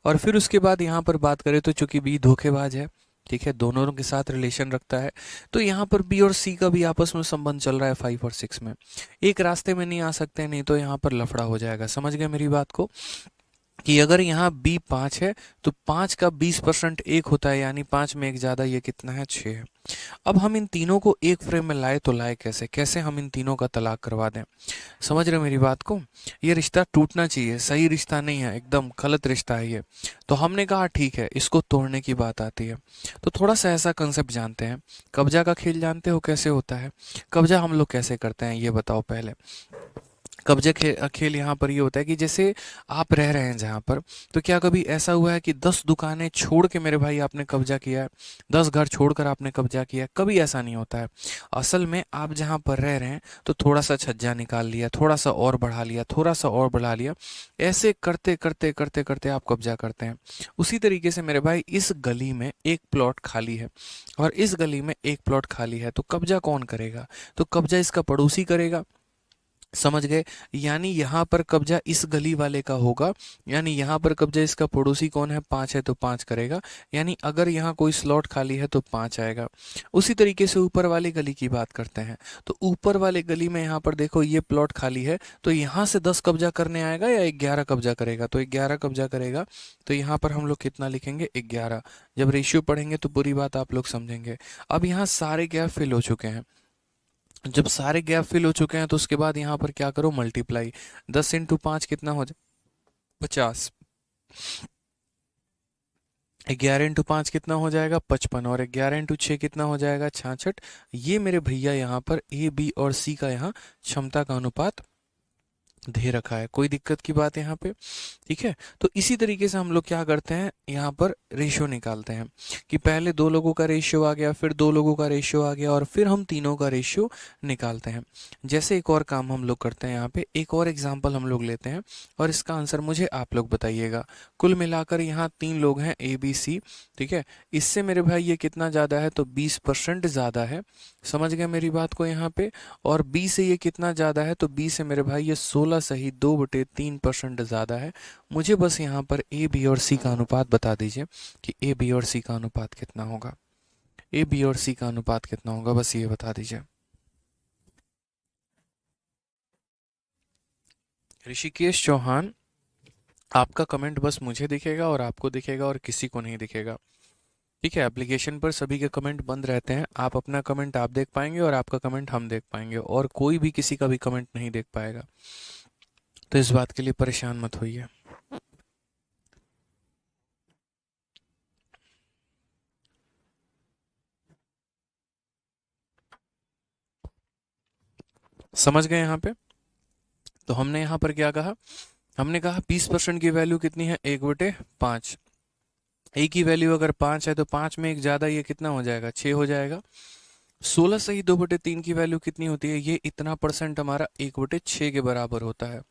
और फिर उसके बाद यहाँ पर बात करें तो चूंकि बी धोखेबाज है, ठीक है, दोनों के साथ रिलेशन रखता है, तो यहाँ पर बी और सी का भी आपस में संबंध चल रहा है 5 और 6 में। एक रास्ते में नहीं आ सकते, नहीं तो यहाँ पर लफड़ा हो जाएगा। समझ गए मेरी बात को, कि अगर यहाँ बी 5 है तो 5 का 20% एक होता है, यानी 5 में एक ज़्यादा ये कितना है 6 है। अब हम इन तीनों को एक फ्रेम में लाए तो लाए कैसे, कैसे हम इन तीनों का तलाक करवा दें। समझ रहे मेरी बात को, ये रिश्ता टूटना चाहिए, सही रिश्ता नहीं है, एकदम गलत रिश्ता है ये। तो हमने कहा ठीक है, इसको तोड़ने की बात आती है। तो थोड़ा सा ऐसा कंसेप्ट जानते हैं। कब्जा का खेल जानते हो कैसे होता है, कब्जा हम लोग कैसे करते हैं ये बताओ पहले। कब्जे खेल यहाँ पर ये होता है कि जैसे आप रह रहे हैं जहाँ पर, तो क्या कभी ऐसा हुआ है कि 10 दुकानें छोड़ के मेरे भाई आपने कब्जा किया है, 10 घर छोड़कर आपने कब्जा किया है। कभी ऐसा नहीं होता है। असल में आप जहाँ पर रह रहे हैं तो थोड़ा सा छज्जा निकाल लिया, थोड़ा सा और बढ़ा लिया, थोड़ा सा और बढ़ा लिया, ऐसे करते करते करते करते आप कब्जा करते हैं। उसी तरीके से मेरे भाई इस गली में एक प्लॉट खाली है और इस गली में एक प्लॉट खाली है, तो कब्जा कौन करेगा, तो कब्जा इसका पड़ोसी करेगा। समझ गए, यानी यहाँ पर कब्जा इस गली वाले का होगा, यानी यहाँ पर कब्जा इसका पड़ोसी कौन है 5 है तो 5 करेगा, यानी अगर यहाँ कोई स्लॉट खाली है तो 5 आएगा। उसी तरीके से ऊपर वाली गली की बात करते हैं, तो ऊपर वाले गली में यहाँ पर देखो ये प्लॉट खाली है, तो यहाँ से 10 कब्जा करने आएगा या 11 कब्जा करेगा, तो 11 कब्जा करेगा। तो यहाँ पर हम लोग कितना लिखेंगे 11। जब रेशियो पढ़ेंगे तो पूरी बात आप लोग समझेंगे। अब यहाँ सारे गैप फिल हो चुके हैं। जब सारे गैप फिल हो चुके हैं तो उसके बाद यहाँ पर क्या करो मल्टीप्लाई, 10 × 5 कितना हो जाए 50, 11 × 5 कितना हो जाएगा 55, और 11 × 6 कितना हो जाएगा 66। ये मेरे भैया यहाँ पर ए बी और सी का यहाँ क्षमता का अनुपात दे रखा है, कोई दिक्कत की बात यहाँ पे। ठीक है, तो इसी तरीके से हम लोग क्या करते हैं, यहाँ पर रेशियो निकालते हैं कि पहले दो लोगों का रेशियो आ गया, फिर दो लोगों का रेशियो आ गया, और फिर हम तीनों का रेशियो निकालते हैं। जैसे एक और काम हम लोग करते हैं, यहाँ पे एक और एग्जाम्पल हम लोग लेते हैं और इसका आंसर मुझे आप लोग बताइएगा। कुल मिलाकर यहाँ 3 लोग हैं, ए बी सी। ठीक है, इससे मेरे भाई ये कितना ज़्यादा है, तो 20% ज़्यादा है। समझ गए मेरी बात को यहाँ पे। और बी से ये कितना ज़्यादा है, तो बी से मेरे भाई ये 16 सही 2/3% ज़्यादा है। मुझे बस यहाँ पर ए बी और सी का अनुपात बता दीजिए कि ए बी और सी का अनुपात कितना होगा। ए बी और सी का अनुपात कितना होगा, बस ये बता दीजिए। ऋषिकेश चौहान, आपका कमेंट बस मुझे दिखेगा और आपको दिखेगा और किसी को नहीं दिखेगा। ठीक है, एप्लीकेशन पर सभी के कमेंट बंद रहते हैं, आप अपना कमेंट आप देख पाएंगे और आपका कमेंट हम देख पाएंगे, और कोई भी किसी का भी कमेंट नहीं देख पाएगा। तो इस बात के लिए परेशान मत होइए। समझ गए यहाँ पे। तो हमने यहाँ पर क्या कहा, हमने कहा 20% की वैल्यू कितनी है, 1/5। ए की वैल्यू अगर 5 है तो 5 में एक ज़्यादा, ये कितना हो जाएगा, 6 हो जाएगा। 16 सही 2/3 की वैल्यू कितनी होती है, ये इतना परसेंट हमारा 1/6 के बराबर होता है।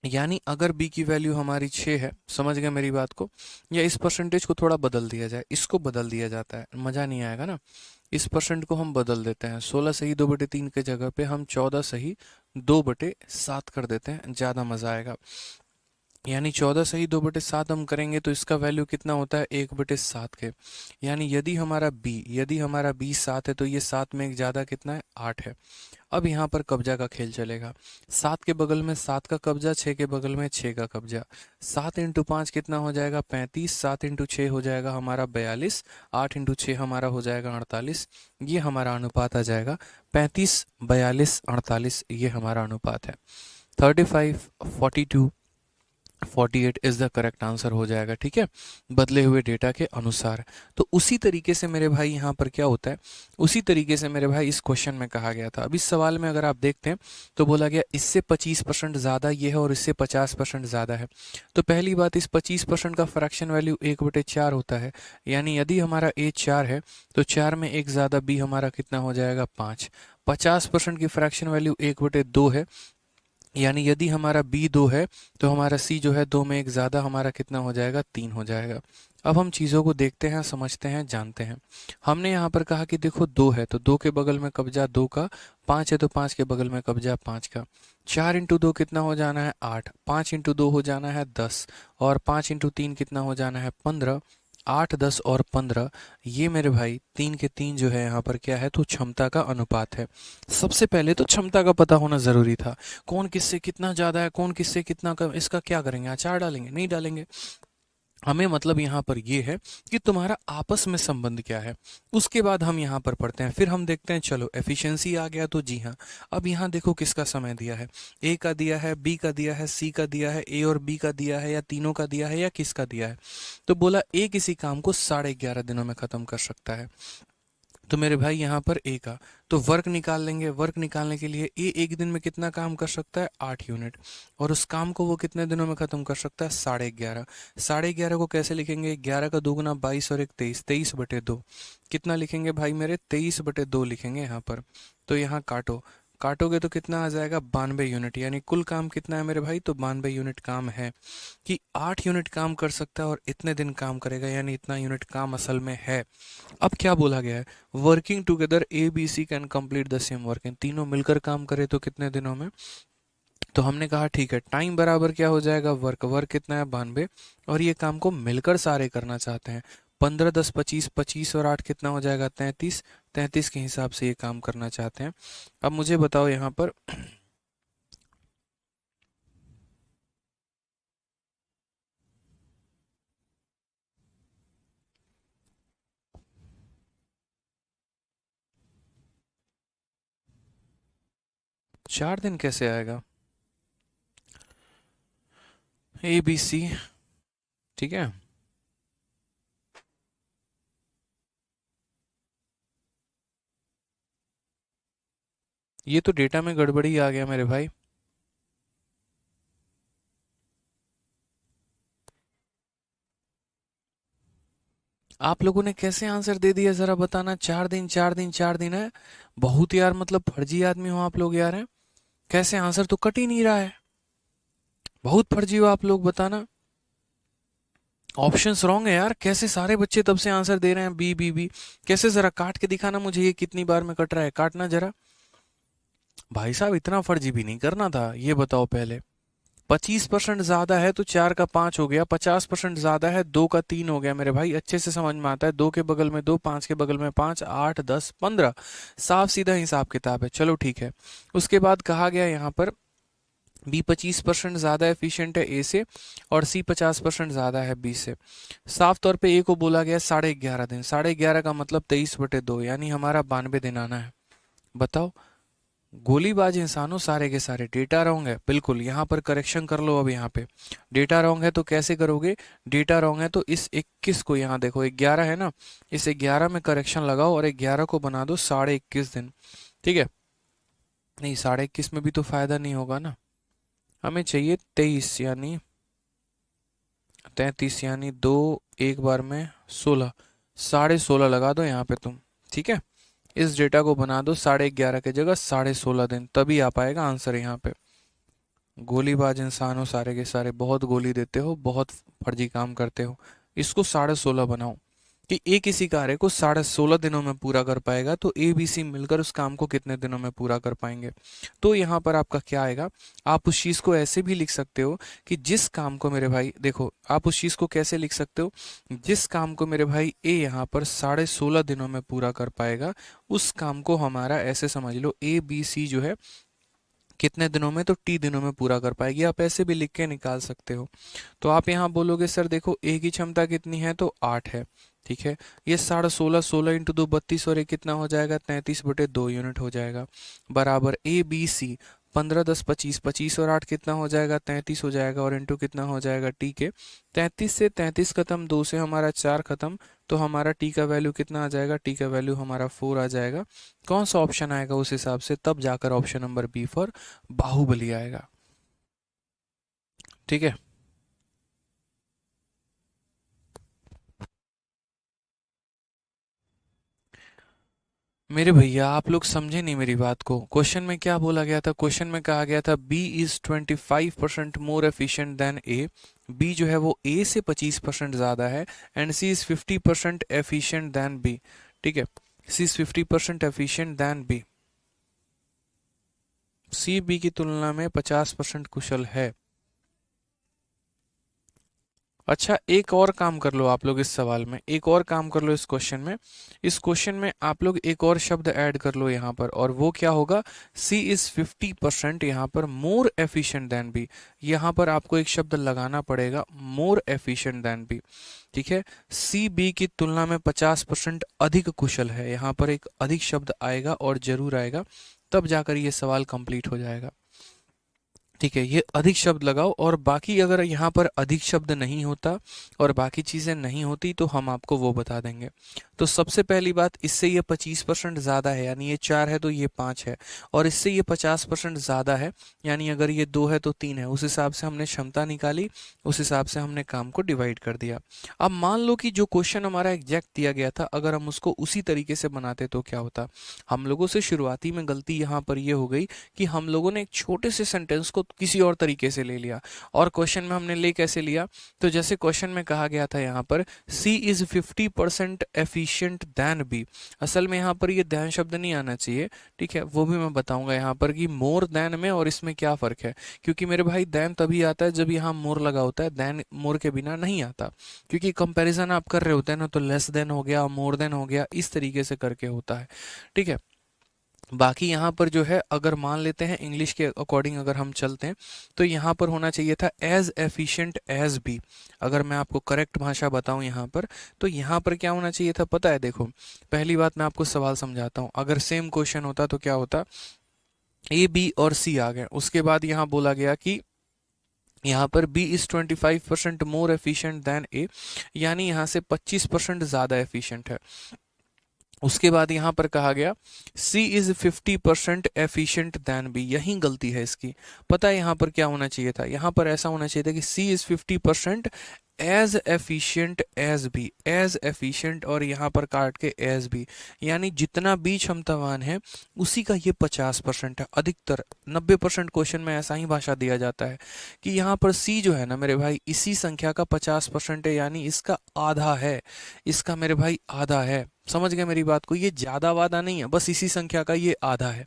यानी अगर बी की वैल्यू हमारी 6 है, समझ गए मेरी बात को, या इस परसेंटेज को थोड़ा बदल दिया जाए, इसको बदल दिया जाता है, मज़ा नहीं आएगा ना। इस परसेंट को हम बदल देते हैं, 16 सही 2/3 के जगह पे हम 14 सही 2/7 कर देते हैं, ज़्यादा मज़ा आएगा। यानी 14 सही 2/7 हम करेंगे तो इसका वैल्यू कितना होता है, 1/7 के। यानी यदि हमारा बी 7 है तो ये 7 में एक ज़्यादा कितना है, 8 है। अब यहाँ पर कब्जा का खेल चलेगा, 7 के बगल में 7 का कब्जा, 6 के बगल में 6 का कब्जा। 7 इंटू 5 कितना हो जाएगा, 35। 7 इंटू 6 हो जाएगा हमारा 42। 8 इंटू 6 हमारा हो जाएगा 48। ये हमारा अनुपात आ जाएगा 35, 42, 48, ये हमारा अनुपात है। 35, 42, 48 इज द करेक्ट आंसर हो जाएगा। ठीक है, बदले हुए डेटा के अनुसार। तो उसी तरीके से मेरे भाई यहाँ पर क्या होता है, उसी तरीके से मेरे भाई इस क्वेश्चन में कहा गया था। अब इस सवाल में अगर आप देखते हैं तो बोला गया इससे 25% ज़्यादा ये है और इससे 50% ज़्यादा है। तो पहली बात, इस 25% का फ्रैक्शन वैल्यू 1/4 होता है। यानी यदि हमारा ए 4 है तो 4 में एक ज़्यादा बी हमारा कितना हो जाएगा, 5। 50% की फ्रैक्शन वैल्यू 1/2 है। यानी यदि हमारा बी 2 है तो हमारा सी जो है 2 में एक ज़्यादा हमारा कितना हो जाएगा, 3 हो जाएगा। अब हम चीज़ों को देखते हैं, समझते हैं, जानते हैं। हमने यहाँ पर कहा कि देखो 2 है तो 2 के बगल में कब्जा 2 का, 5 है तो 5 के बगल में कब्जा 5 का। 4 इंटू 2 कितना हो जाना है, 8। 5 इंटू 2 हो जाना है 10, और 5 इंटू 3 कितना हो जाना है, 15। 8, 10 और 15, ये मेरे भाई 3 के 3 जो है यहाँ पर क्या है, तो क्षमता का अनुपात है। सबसे पहले तो क्षमता का पता होना ज़रूरी था, कौन किससे कितना ज़्यादा है, कौन किससे कितना कम। इसका क्या करेंगे, अचार डालेंगे, नहीं डालेंगे। हमें मतलब यहाँ पर ये है कि तुम्हारा आपस में संबंध क्या है, उसके बाद हम यहाँ पर पढ़ते हैं। फिर हम देखते हैं, चलो एफिशिएंसी आ गया तो जी हाँ। अब यहाँ देखो किसका समय दिया है, ए का दिया है, बी का दिया है, सी का दिया है, ए और बी का दिया है, या तीनों का दिया है, या किसका दिया है। तो बोला ए किसी काम को 11.5 दिनों में ख़त्म कर सकता है। तो मेरे भाई यहाँ पर ए का, तो वर्क निकाल लेंगे। वर्क निकालने के लिए ए एक दिन में कितना काम कर सकता है, 8 यूनिट, और उस काम को वो कितने दिनों में ख़त्म कर सकता है, 11.5। 11.5 को कैसे लिखेंगे, 11 का दोगुना 22 और एक 23, 23/2। कितना लिखेंगे भाई मेरे, 23/2 लिखेंगे यहाँ पर। तो यहाँ काटो, काटोगे तो कितना आ जाएगा, 92 यूनिट। यानी कुल काम कितना है मेरे भाई, तो 92 यूनिट काम है। कि 8 यूनिट काम कर सकता है और इतने दिन काम करेगा, यानी इतना यूनिट काम असल में है। अब क्या बोला गया है, working together A B C can complete the same work, इन तीनों मिलकर काम करे तो कितने दिनों में। तो हमने कहा ठीक है, टाइम बराबर क्या हो जाएगा, वर्क। वर्क कितना है, 92, और ये काम को मिलकर सारे करना चाहते हैं। 15, 10, 25, 25 और 8 कितना हो जाएगा, 33। 33 के हिसाब से ये काम करना चाहते हैं। अब मुझे बताओ यहाँ पर 4 दिन कैसे आएगा, ए बी सी। ठीक है, ये तो डेटा में गड़बड़ी आ गया मेरे भाई। आप लोगों ने कैसे आंसर दे दिया जरा बताना। 4 दिन 4 दिन 4 दिन है, बहुत यार, मतलब फर्जी आदमी हो आप लोग यार हैं। कैसे आंसर तो कट ही नहीं रहा है, बहुत फर्जी हो आप लोग, बताना। ऑप्शंस रॉन्ग है यार, कैसे सारे बच्चे तब से आंसर दे रहे हैं बी बी बी। कैसे, जरा काट के दिखाना मुझे, ये कितनी बार में कट रहा है, काटना जरा। भाई साहब इतना फर्जी भी नहीं करना था, ये बताओ पहले। 25% ज्यादा है तो 4 का 5 हो गया, 50% ज्यादा है 2 का 3 हो गया। मेरे भाई अच्छे से समझ में आता है, 2 के बगल में 2, 5 के बगल में 5, 8, 10, 15, साफ सीधा हिसाब किताब है। चलो ठीक है। उसके बाद कहा गया यहाँ पर बी 25% ज्यादा एफिशिएंट है ए से, और सी 50% ज्यादा है बी से। साफ तौर पे ए को बोला गया 11.5 दिन, 11.5 का मतलब 23/2, यानी हमारा 92 दिन आना है। बताओ, गोलीबाज इंसानों सारे के सारे। डेटा रॉन्ग है बिल्कुल, यहाँ पर करेक्शन कर लो। अब यहाँ पे डेटा रॉन्ग है तो कैसे करोगे। डेटा रॉन्ग है तो इस 21 को, यहाँ देखो 11 है ना, इस 11 में करेक्शन लगाओ और 11 को बना दो 21.5 दिन। ठीक है, नहीं 21.5 में भी तो फायदा नहीं होगा ना, हमें चाहिए 23, यानी 33, यानी 2 एक बार में 16, 16.5 लगा दो यहाँ पे तुम। ठीक है, इस डेटा को बना दो 11.5 की जगह 16.5 दिन, तभी आ पाएगा आंसर यहाँ पे। गोलीबाज इंसान हो सारे के सारे, बहुत गोली देते हो, बहुत फर्जी काम करते हो। इसको 16.5 बनाओ कि ए किसी कार्य को 16.5 दिनों में पूरा कर पाएगा, तो ए बी सी मिलकर उस काम को कितने दिनों में पूरा कर पाएंगे। तो यहाँ पर आपका क्या आएगा, आप उस चीज़ को ऐसे भी लिख सकते हो कि जिस काम को मेरे भाई, देखो आप उस चीज़ को कैसे लिख सकते हो, जिस काम को मेरे भाई ए यहाँ पर 16.5 दिनों में पूरा कर पाएगा, उस काम को हमारा ऐसे समझ लो ए बी सी जो है कितने दिनों में, तो टी दिनों में पूरा कर पाएगी। आप ऐसे भी लिख के निकाल सकते हो। तो आप यहाँ बोलोगे सर देखो ए की क्षमता कितनी है, तो 8 है। ठीक है, ये 16.5, 16 × 2 32, और ये कितना हो जाएगा 33/2 यूनिट हो जाएगा, बराबर ए बी सी 15 10 25, 25 और 8 कितना हो जाएगा 33 हो जाएगा, और इंटू कितना हो जाएगा टी के। 33 से 33 खत्म, 2 से हमारा 4 खत्म, तो हमारा टी का वैल्यू कितना आ जाएगा, टी का वैल्यू हमारा 4 आ जाएगा। कौन सा ऑप्शन आएगा उस हिसाब से, तब जाकर option number B for Baahubali आएगा। ठीक है, मेरे भैया आप लोग समझे नहीं मेरी बात को। क्वेश्चन में क्या बोला गया था, क्वेश्चन में कहा गया था B is 25% more efficient than A. B जो है वो ए से 25% ज़्यादा है, and C is 50% efficient than B. ठीक है, C is 50% efficient than B. C B की तुलना में 50% कुशल है। अच्छा, एक और काम कर लो आप लोग इस सवाल में, एक और काम कर लो इस क्वेश्चन में। इस क्वेश्चन में आप लोग एक और शब्द ऐड कर लो यहाँ पर, और वो क्या होगा, C इज 50% यहाँ पर मोर एफिशिएंट देन बी। यहाँ पर आपको एक शब्द लगाना पड़ेगा, मोर एफिशिएंट देन बी। ठीक है, सी बी की तुलना में 50% अधिक कुशल है, यहाँ पर एक अधिक शब्द आएगा और जरूर आएगा, तब जाकर ये सवाल कंप्लीट हो जाएगा। ठीक है, ये अधिक शब्द लगाओ, और बाकी अगर यहाँ पर अधिक शब्द नहीं होता और बाकी चीज़ें नहीं होती तो हम आपको वो बता देंगे। तो सबसे पहली बात, इससे ये 25% ज़्यादा है, यानी ये 4 है तो ये 5 है, और इससे ये 50% ज़्यादा है, यानी अगर ये 2 है तो 3 है। उस हिसाब से हमने क्षमता निकाली, उस हिसाब से हमने काम को डिवाइड कर दिया। अब मान लो कि जो क्वेश्चन हमारा एग्जैक्ट दिया गया था, अगर हम उसको उसी तरीके से बनाते तो क्या होता। हम लोगों से शुरुआती में गलती यहाँ पर ये हो गई कि हम लोगों ने एक छोटे से सेंटेंस को किसी और तरीके से ले लिया, और क्वेश्चन में हमने ले कैसे लिया, तो जैसे क्वेश्चन में कहा गया था यहाँ पर C is 50% efficient than B. असल में यहाँ पर ये देन शब्द नहीं आना चाहिए, ठीक है, वो भी मैं बताऊंगा यहाँ पर कि मोर देन में और इसमें क्या फ़र्क है। क्योंकि मेरे भाई देन तभी आता है जब यहाँ मोर लगा होता है, देन मोर के बिना नहीं आता, क्योंकि कंपैरिजन आप कर रहे होते हैं ना, तो लेस देन हो गया, मोर देन हो गया, इस तरीके से करके होता है। ठीक है, बाकी यहाँ पर जो है, अगर मान लेते हैं इंग्लिश के अकॉर्डिंग अगर हम चलते हैं, तो यहाँ पर होना चाहिए था एज एफिशिएंट एज बी। अगर मैं आपको करेक्ट भाषा बताऊं यहाँ पर, तो यहाँ पर क्या होना चाहिए था पता है। देखो, पहली बात मैं आपको सवाल समझाता हूँ। अगर सेम क्वेश्चन होता तो क्या होता, ए बी और सी आ गए, उसके बाद यहाँ बोला गया कि यहाँ पर B is 25% more efficient than A, यानी यहाँ से 25% ज़्यादा एफिशिएंट है। उसके बाद यहाँ पर कहा गया C is 50% efficient then B, यही गलती है इसकी। पता है यहाँ पर क्या होना चाहिए था, यहाँ पर ऐसा होना चाहिए था कि C is 50% as efficient as B, as efficient और यहाँ पर काट के एज बी, यानी जितना बी क्षमतावान है उसी का ये 50% है। अधिकतर 90% क्वेश्चन में ऐसा ही भाषा दिया जाता है कि यहाँ पर सी जो है ना मेरे भाई इसी संख्या का 50% है, यानी इसका आधा है, इसका मेरे भाई आधा है। समझ गए मेरी बात को, ये ज्यादा वादा नहीं है, बस इसी संख्या का ये आधा है।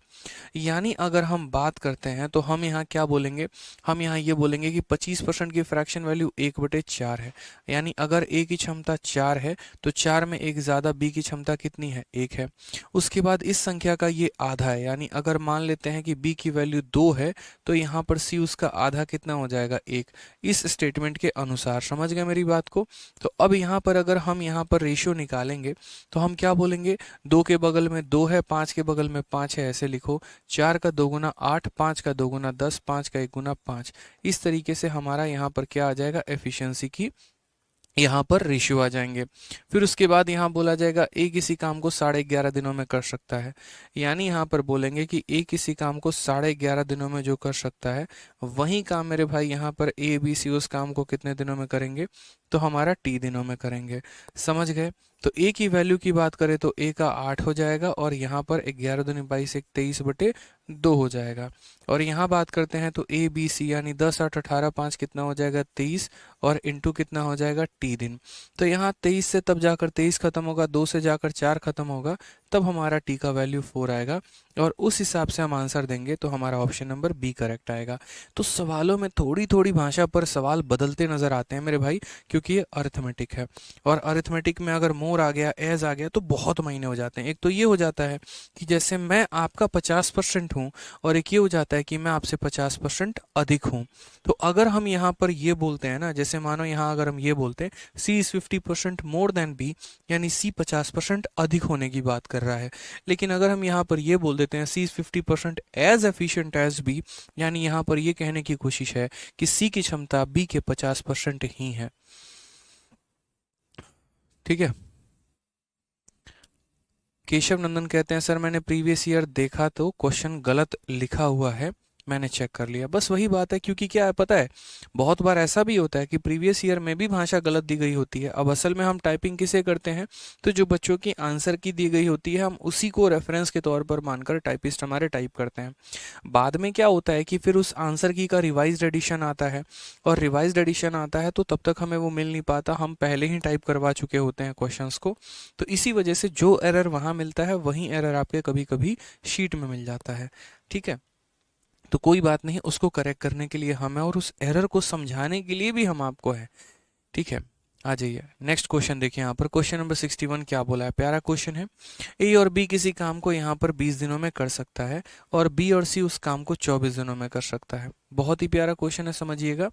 यानी अगर हम बात करते हैं तो हम यहाँ क्या बोलेंगे, हम यहाँ ये बोलेंगे कि 25% की फ्रैक्शन वैल्यू 1/4 है। यानी अगर ए की क्षमता 4 है तो 4 में एक ज़्यादा बी की क्षमता कितनी है, 1 है। उसके बाद इस संख्या का ये आधा है, यानी अगर मान लेते हैं कि बी की वैल्यू 2 है तो यहाँ पर सी उसका आधा कितना हो जाएगा, 1, इस स्टेटमेंट के अनुसार। समझ गए मेरी बात को। तो अब यहाँ पर अगर हम यहाँ पर रेशियो निकालेंगे तो हम क्या बोलेंगे, 2 के बगल में 2 है, 5 के बगल में 5 है, ऐसे लिखो। 4 का 2 गुना 8, 5 का 2 गुना 10, 5 का 1 गुना 5। इस तरीके से हमारा यहाँ पर क्या आ जाएगा, एफिशिएंसी की यहाँ पर रेशियो आ जाएंगे। फिर उसके बाद यहाँ बोला जाएगा ए किसी काम को 11.5 दिनों में कर सकता है, यानी यहाँ पर बोलेंगे कि ए किसी काम को 11.5 दिनों में जो कर सकता है वही काम मेरे भाई यहाँ पर ए बी सी उस काम को कितने दिनों में करेंगे, तो हमारा टी दिनों में करेंगे। समझ गए। तो ए की वैल्यू की बात करें तो ए का 8 हो जाएगा और यहाँ पर 11 दूनी 22 1 23/2 हो जाएगा। और यहाँ बात करते हैं तो ए बी सी यानी 10 8 18 5 कितना हो जाएगा, 23 और इंटू कितना हो जाएगा, टी दिन। तो यहाँ 23 से तब जाकर 23 खत्म होगा, 2 से जाकर 4 खत्म होगा, तब हमारा टी का वैल्यू 4 आएगा और उस हिसाब से हम आंसर देंगे तो हमारा ऑप्शन नंबर बी करेक्ट आएगा। तो सवालों में थोड़ी थोड़ी भाषा पर सवाल बदलते नजर आते हैं मेरे भाई, क्योंकि ये अरिथमेटिक है और अरिथमेटिक में अगर मोर आ गया, एज आ गया तो बहुत महीने हो जाते हैं। एक तो ये हो जाता है कि जैसे मैं आपका 50% हूँ और एक ये हो जाता है कि मैं आपसे 50% अधिक हूँ। तो अगर हम यहाँ पर ये बोलते हैं ना, जैसे मानो यहाँ अगर हम ये बोलते हैं C is 50% more than B, यानी सी 50% अधिक होने की बात कर रहा है। लेकिन अगर हम यहाँ पर ये बोल देते हैं C is 50% as efficient as B, यानी यहाँ पर ये कहने की कोशिश है कि सी की क्षमता बी के 50% ही है। ठीक है। केशव नंदन कहते हैं सर मैंने प्रीवियस ईयर देखा तो क्वेश्चन गलत लिखा हुआ है, मैंने चेक कर लिया। बस वही बात है, क्योंकि क्या है पता है, बहुत बार ऐसा भी होता है कि प्रीवियस ईयर में भी भाषा गलत दी गई होती है। अब असल में हम टाइपिंग किसे करते हैं, तो जो बच्चों की आंसर की दी गई होती है हम उसी को रेफरेंस के तौर पर मानकर टाइपिस्ट हमारे टाइप करते हैं। बाद में क्या होता है कि फिर उस आंसर की का रिवाइज्ड एडिशन आता है, और रिवाइज्ड एडिशन आता है तो तब तक हमें वो मिल नहीं पाता, हम पहले ही टाइप करवा चुके होते हैं क्वेश्चंस को। तो इसी वजह से जो एरर वहाँ मिलता है वही एरर आपके कभी कभी शीट में मिल जाता है। ठीक है। तो कोई बात नहीं, उसको करेक्ट करने के लिए हम है और उस एरर को समझाने के लिए भी हम आपको है। ठीक है, आ जाइए नेक्स्ट क्वेश्चन देखिए। यहाँ पर क्वेश्चन नंबर 61 क्या बोला है, प्यारा क्वेश्चन है। ए और बी किसी काम को यहाँ पर 20 दिनों में कर सकता है और बी और सी उस काम को 24 दिनों में कर सकता है। बहुत ही प्यारा क्वेश्चन है, समझिएगा।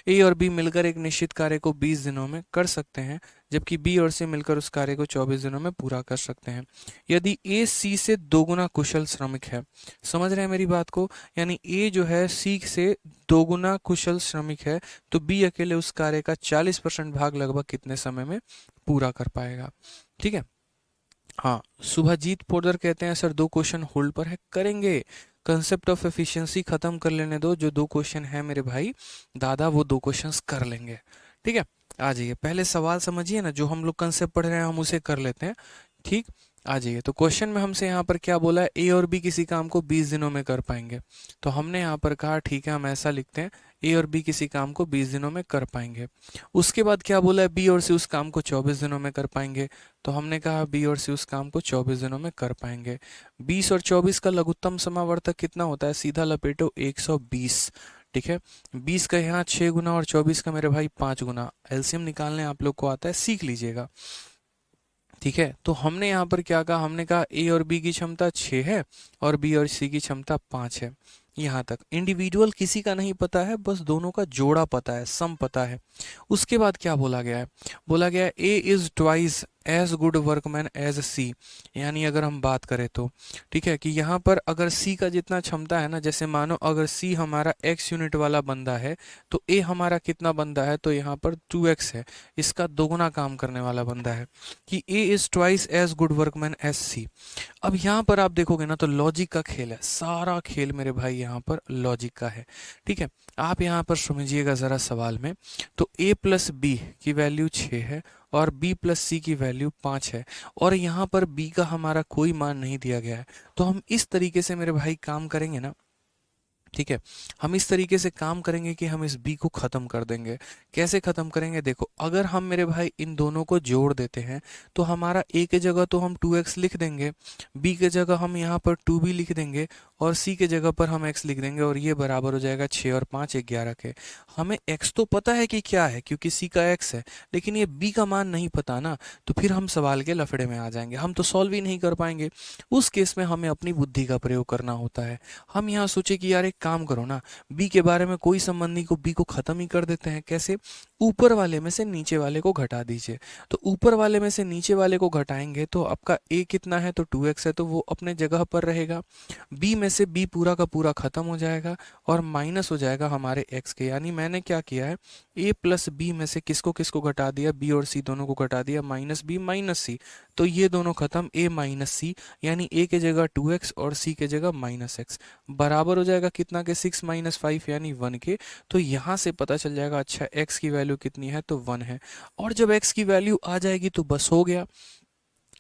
ए और बी मिलकर एक निश्चित कार्य को 20 दिनों में कर सकते हैं, जबकि बी और सी मिलकर उस कार्य को 24 दिनों में पूरा कर सकते हैं यदि ए सी से दोगुना कुशल श्रमिक है। समझ रहे हैं मेरी बात को, यानी ए जो है सी से दोगुना कुशल श्रमिक है तो बी अकेले उस कार्य का 40% भाग लगभग कितने समय में पूरा कर पाएगा। ठीक है। हाँ, शुभजीत पोदर कहते हैं सर 2 क्वेश्चन होल्ड पर है, करेंगे। कंसेप्ट ऑफ एफिशिएंसी खत्म कर लेने दो, जो 2 क्वेश्चन है मेरे भाई दादा वो 2 क्वेश्चंस कर लेंगे। ठीक है, आ जाइए पहले सवाल समझिए ना, जो हम लोग कंसेप्ट पढ़ रहे हैं हम उसे कर लेते हैं। ठीक, आ जाइए। तो क्वेश्चन में हमसे यहाँ पर क्या बोला है, ए और बी किसी काम को 20 दिनों में कर पाएंगे। तो हमने यहाँ पर कहा ठीक है हम ऐसा लिखते हैं, ए और बी किसी काम को 20 दिनों में कर पाएंगे। उसके बाद क्या बोला है, बी और सी उस काम को 24 दिनों में कर पाएंगे। तो हमने कहा बी और सी उस काम को 24 दिनों में कर पाएंगे। 20 और 24 का लघुत्तम समावर्तक कितना होता है, सीधा लपेटो 120। ठीक है, 20 का यहाँ 6 गुना और 24 का मेरे भाई 5 गुना। एलसीएम निकालने आप लोग को आता है, सीख लीजिएगा। ठीक है, तो हमने यहाँ पर क्या कहा, हमने कहा ए और बी की क्षमता 6 है और बी और सी की क्षमता 5 है। यहाँ तक इंडिविजुअल किसी का नहीं पता है, बस दोनों का जोड़ा पता है, सम पता है। उसके बाद क्या बोला गया है, बोला गया है A is twice as good workman as C, यानी अगर हम बात करें तो ठीक है कि यहाँ पर अगर सी का जितना क्षमता है ना, जैसे मानो अगर सी हमारा एक्स यूनिट वाला बंदा है तो ए हमारा कितना बंदा है, तो यहाँ पर 2x है, इसका दोगुना काम करने वाला बंदा है कि A is twice as good workman as C. अब यहाँ पर आप देखोगे ना तो लॉजिक का खेल है, सारा खेल मेरे भाई यहाँ पर लॉजिक का है। ठीक है, आप यहाँ पर समझिएगा ज़रा सवाल में, तो a प्लस बी की वैल्यू 6 है और b प्लस सी की वैल्यू 5 है और यहाँ पर b का हमारा कोई मान नहीं दिया गया है। तो हम इस तरीके से मेरे भाई काम करेंगे ना, ठीक है, हम इस तरीके से काम करेंगे कि हम इस b को ख़त्म कर देंगे। कैसे ख़त्म करेंगे, देखो अगर हम मेरे भाई इन दोनों को जोड़ देते हैं तो हमारा a के जगह तो हम 2x लिख देंगे, b के जगह हम यहाँ पर 2b लिख देंगे और c के जगह पर हम x लिख देंगे और ये बराबर हो जाएगा 6 और 5 11 के। हमें x तो पता है कि क्या है क्योंकि c का x है, लेकिन ये b का मान नहीं पता ना, तो फिर हम सवाल के लफड़े में आ जाएंगे, हम तो सॉल्व ही नहीं कर पाएंगे। उस केस में हमें अपनी बुद्धि का प्रयोग करना होता है। हम यहाँ सोचे कि यार एक काम करो ना, बी के बारे में कोई संबंध नहीं, को बी को खत्म ही कर देते हैं। कैसे, ऊपर वाले में से नीचे वाले को घटा दीजिए, तो ऊपर वाले में से नीचे वाले को घटाएंगे तो आपका a कितना है, तो 2x है, तो वो अपने जगह पर रहेगा। b में से b पूरा का पूरा खत्म हो जाएगा और माइनस हो जाएगा हमारे x के, यानी मैंने क्या किया है, a प्लस बी में से किसको किसको घटा दिया, b और c दोनों को घटा दिया, माइनस b माइनस c, तो ये दोनों खत्म, a माइनस c, यानी a के जगह 2x और c के जगह माइनस x, बराबर हो जाएगा कितना के, 6 माइनस 5 यानी 1 के। तो यहाँ से पता चल जाएगा अच्छा x की वैल्यू कितनी है, तो 1 है। और जब x की वैल्यू आ जाएगी तो बस हो गया,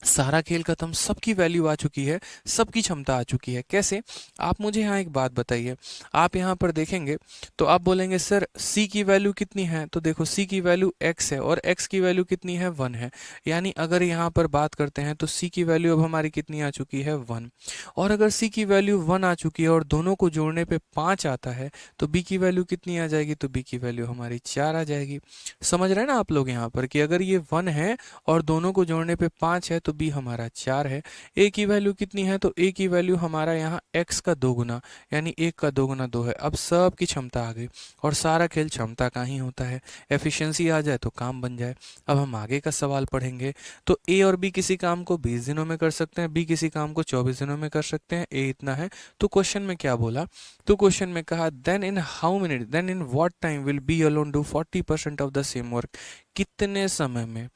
सारा खेल खत्म, सबकी वैल्यू आ चुकी है, सबकी क्षमता आ चुकी है। कैसे, आप मुझे यहाँ एक बात बताइए, आप यहाँ पर देखेंगे तो आप बोलेंगे सर c की वैल्यू कितनी है, तो देखो c की वैल्यू x है और x की वैल्यू कितनी है, 1 है, यानी अगर यहाँ पर बात करते हैं तो c की वैल्यू अब हमारी कितनी आ चुकी है, 1। और अगर c की वैल्यू 1 आ चुकी है और दोनों को जोड़ने पे 5 आता है तो b की वैल्यू कितनी आ जाएगी, तो b की वैल्यू हमारी 4 आ जाएगी। समझ रहे हैं ना आप लोग यहाँ पर कि अगर ये 1 है और दोनों को जोड़ने पे 5 है तो b हमारा 4 है। a की वैल्यू कितनी है, तो a की वैल्यू हमारा यहाँ x का दोगुना, यानी 1 का दोगुना 2 है। अब सब की क्षमता आ गई और सारा खेल क्षमता का ही होता है, एफिशिएंसी आ जाए तो काम बन जाए। अब हम आगे का सवाल पढ़ेंगे, तो a और b किसी काम को 20 दिनों में कर सकते हैं, b किसी काम को 24 दिनों में कर सकते हैं, a इतना है। तो क्वेश्चन में क्या बोला, तो क्वेश्चन में कहा then in how minute, then in what time will B alone do 40% of the same work, कितने समय में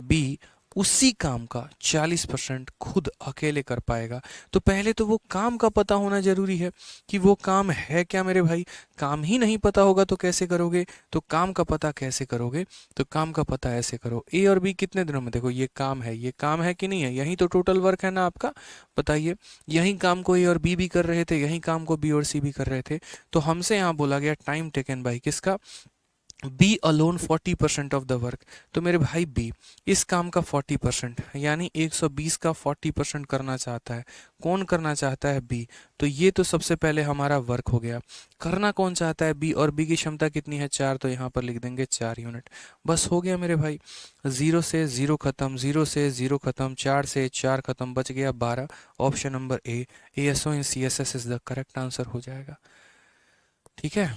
b उसी काम का 40% खुद अकेले कर पाएगा। तो पहले तो वो काम का पता होना जरूरी है कि वो काम है क्या मेरे भाई, काम ही नहीं पता होगा तो कैसे करोगे, तो काम का पता कैसे करोगे, तो काम का पता ऐसे करो, ए और बी कितने दिनों में, देखो ये काम है, ये काम है कि नहीं है, यही तो टोटल वर्क है ना आपका, बताइए, यही काम को ए और बी भी कर रहे थे, यही काम को बी और सी भी कर रहे थे। तो हमसे यहाँ बोला गया टाइम टेकन बाई किसका, B alone 40% of the work, तो मेरे भाई बी इस काम का 40% यानी 120 का 40% करना चाहता है। कौन करना चाहता है, बी, तो ये तो सबसे पहले हमारा वर्क हो गया। करना कौन चाहता है, बी, और बी की क्षमता कितनी है, 4, तो यहाँ पर लिख देंगे 4 यूनिट। बस हो गया मेरे भाई, 0 से 0 खत्म, 0 से 0 खत्म, 4 से 4 खत्म, बच गया 12। Option number A, ASO in CSS is the correct answer हो जाएगा। ठीक है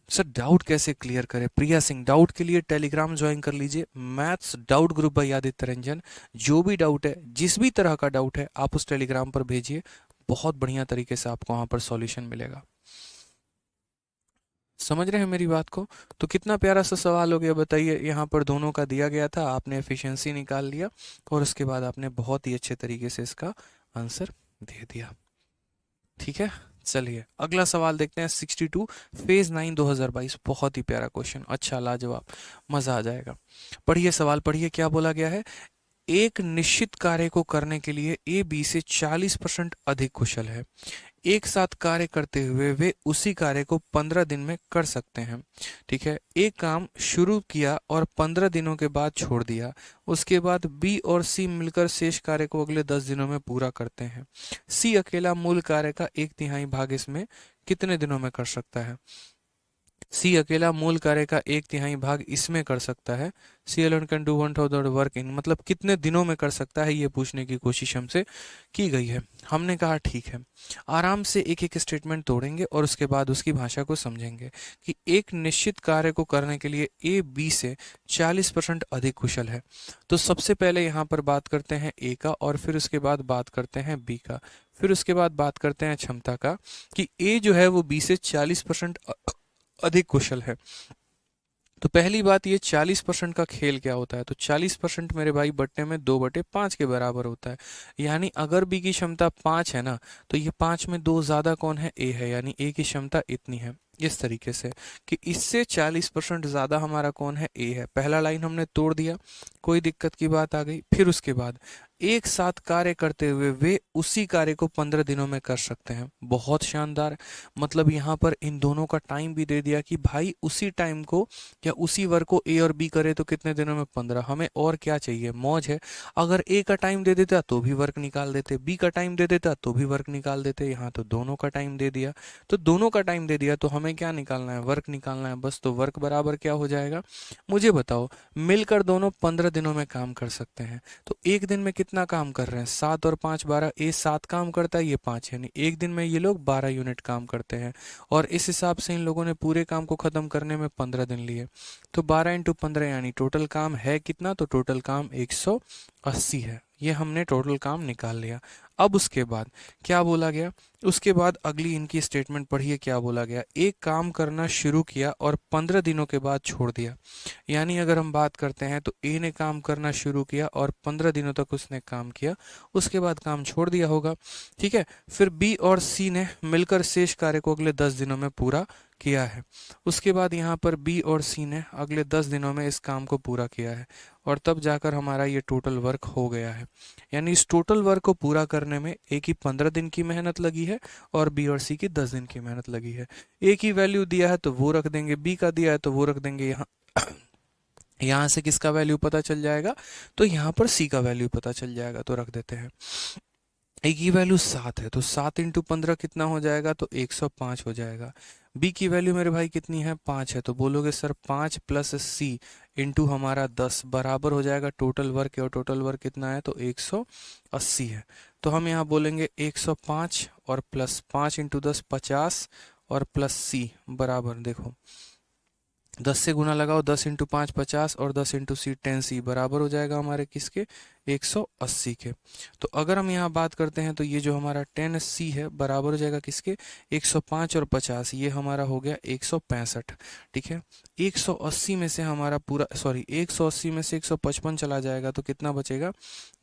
सर, डाउट कैसे क्लियर करें, प्रिया सिंह, डाउट के लिए टेलीग्राम ज्वाइन कर लीजिए, maths doubt group by Aditya Ranjan. जो भी डाउट है, जिस भी तरह का डाउट है, आप उस टेलीग्राम पर भेजिए, बहुत बढ़िया तरीके से आपको वहां पर सॉल्यूशन मिलेगा। समझ रहे हैं मेरी बात को, तो कितना प्यारा सा सवाल हो गया, बताइए, यहाँ पर दोनों का दिया गया था, आपने एफिशिएंसी निकाल लिया और उसके बाद आपने बहुत ही अच्छे तरीके से इसका आंसर दे दिया। ठीक है, चलिए अगला सवाल देखते हैं, 62 फेज 9 2022, बहुत ही प्यारा क्वेश्चन, अच्छा लाजवाब, मजा आ जाएगा। पढ़िए सवाल, पढ़िए क्या बोला गया है, एक निश्चित कार्य को करने के लिए ए बी से 40% अधिक कुशल है, एक साथ कार्य करते हुए वे उसी कार्य को 15 दिन में कर सकते हैं। ठीक है, एक काम शुरू किया और 15 दिनों के बाद छोड़ दिया, उसके बाद बी और सी मिलकर शेष कार्य को अगले 10 दिनों में पूरा करते हैं। सी अकेला मूल कार्य का 1/3 भाग इसमें कितने दिनों में कर सकता है। सी अकेला मूल कार्य का एक तिहाई भाग इसमें कर सकता है। C alone can do one third work in, मतलब कितने दिनों में कर सकता है, ये पूछने की कोशिश हमसे की गई है। हमने कहा ठीक है, आराम से एक एक स्टेटमेंट तोड़ेंगे और उसके बाद उसकी भाषा को समझेंगे कि एक निश्चित कार्य को करने के लिए ए बी से 40% अधिक कुशल है। तो सबसे पहले यहाँ पर बात करते हैं ए का, और फिर उसके बाद बात करते हैं बी का, फिर उसके बाद बात करते हैं क्षमता का कि ए जो है वो बी से 40% अधिक कुशल है। तो पहली बात, ये 40% का खेल क्या होता है, तो 40% मेरे भाई बट्टे में 2/5 के बराबर होता है। यानी अगर बी की क्षमता 5 है ना, तो ये 5 में 2 ज्यादा कौन है, ए है, यानी ए की क्षमता इतनी है। इस तरीके से कि इससे 40% ज्यादा हमारा कौन है, ए है। पहला लाइन हमने तोड़ दिया, कोई दिक्कत की बात आ गई। फिर उसके बाद एक साथ कार्य करते हुए वे उसी कार्य को 15 दिनों में कर सकते हैं। बहुत शानदार, मतलब यहाँ पर इन दोनों का टाइम भी दे दिया कि भाई उसी टाइम को या उसी वर्क को ए और बी करे तो कितने दिनों में, 15। हमें और क्या चाहिए, मौज है। अगर ए का टाइम दे देता तो भी वर्क निकाल देते, बी का टाइम दे देता तो भी वर्क निकाल देते। यहाँ तो दोनों का टाइम दे दिया, तो दोनों का टाइम दे दिया, तो हमें क्या निकालना है, वर्क निकालना है बस। तो वर्क बराबर क्या हो जाएगा, मुझे बताओ। मिलकर दोनों 15 दिनों में काम कर सकते हैं। तो एक दिन में कितना काम कर रहे हैं, 7 और 5 12, ए 7 काम करता है, ये 5, यानी एक दिन में ये लोग 12 यूनिट काम करते हैं। और इस हिसाब से इन लोगों ने पूरे काम को खत्म करने में 15 दिन लिए। तो 12 × 15 यानी टोटल काम है कितना, तो टोटल काम 180 है। ये हमने टोटल काम निकाल लिया। अब उसके बाद क्या बोला गया, उसके बाद अगली इनकी स्टेटमेंट पढ़िए, क्या बोला गया, एक काम करना शुरू किया और 15 दिनों के बाद छोड़ दिया। यानी अगर हम बात करते हैं तो ए ने काम करना शुरू किया और 15 दिनों तक उसने काम किया, उसके बाद काम छोड़ दिया होगा। ठीक है, फिर बी और सी ने मिलकर शेष कार्य को अगले 10 दिनों में पूरा किया है। उसके बाद यहाँ पर बी और सी ने अगले 10 दिनों में इस काम को पूरा किया है, और तब जाकर हमारा ये टोटल वर्क हो गया है। यानी इस टोटल वर्क को पूरा करने में ए की 15 दिन की मेहनत लगी है और बी और सी की 10 दिन की मेहनत लगी है। ए की वैल्यू दिया है तो वो रख देंगे, बी का दिया है तो वो रख देंगे। यहाँ यहाँ से किसका वैल्यू पता चल जाएगा, तो यहाँ पर सी का वैल्यू पता चल जाएगा, तो रख देते हैं। ए की वैल्यू 7 है तो 7 × 15 कितना हो जाएगा, तो 105 हो जाएगा। बी की वैल्यू मेरे भाई कितनी है, 5 है, तो बोलोगे सर 5 + सी इंटू हमारा 10 बराबर हो जाएगा टोटल वर्क, और टोटल वर्क कितना है, तो 180 है। तो हम यहाँ बोलेंगे 105 और प्लस 5 × 10 50 और प्लस सी बराबर, देखो 10 से गुना लगाओ, 10 × 5 50 और 10 × सी 10c बराबर हो जाएगा हमारे किसके, 180 के। तो अगर हम यहाँ बात करते हैं तो ये जो हमारा 10c है बराबर हो जाएगा किसके, 105 और 50, ये हमारा हो गया 165। ठीक है, 180 में से हमारा पूरा, सॉरी 180 में से 155 चला जाएगा तो कितना बचेगा,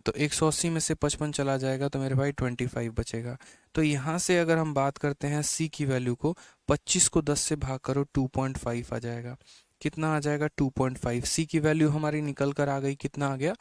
तो 180 में से 55 चला जाएगा तो मेरे भाई 25 बचेगा। तो यहाँ से अगर हम बात करते हैं सी की वैल्यू को, 25 को 10 से भाग करो 2.5 आ जाएगा। कितना आ जाएगा, 2.5। सी की वैल्यू हमारी निकल कर आ गई, कितना आ गया,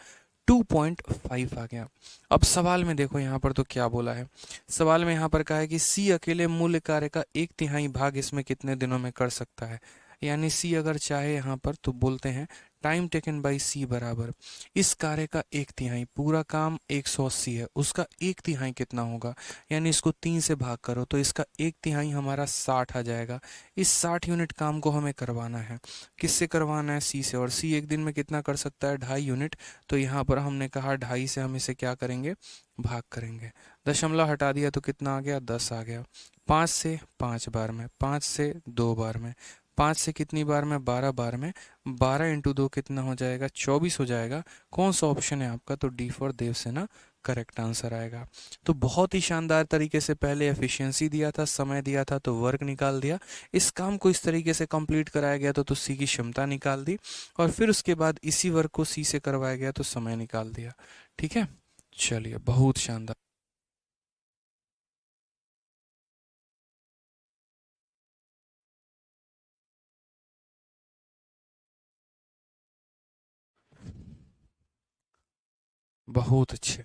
2.5 आ गया। अब सवाल में देखो यहाँ पर तो क्या बोला है, सवाल में यहाँ पर कहा है कि सी अकेले मूल्य कार्य का 1/3 भाग इसमें कितने दिनों में कर सकता है। यानी सी अगर चाहे यहाँ पर तो बोलते हैं टाइम टेकन बाई सी बराबर इस कार्य का 1/3, पूरा काम 180 है, उसका 1/3 कितना होगा, यानी इसको 3 से भाग करो तो इसका 1/3 हमारा 60 आ जाएगा। इस 60 यूनिट काम को हमें करवाना है, किससे करवाना है, सी से। और सी एक दिन में कितना कर सकता है, 2.5 यूनिट। तो यहाँ पर हमने कहा 2.5 से हम इसे क्या करेंगे, भाग करेंगे। दशमलव हटा दिया तो कितना आ गया, 10 आ गया। 5 से 5 बार में, 5 से 2 बार में, 5 से कितनी बार में, 12 बार में, 12 × 2 कितना हो जाएगा, 24 हो जाएगा। कौन सा ऑप्शन है आपका, तो D for Devsena correct answer आएगा। तो बहुत ही शानदार तरीके से पहले एफिशिएंसी दिया था, समय दिया था तो वर्क निकाल दिया। इस काम को इस तरीके से कंप्लीट कराया गया तो सी की क्षमता निकाल दी, और फिर उसके बाद इसी वर्क को सी से करवाया गया तो समय निकाल दिया। ठीक है, चलिए बहुत शानदार। बहुत अच्छे,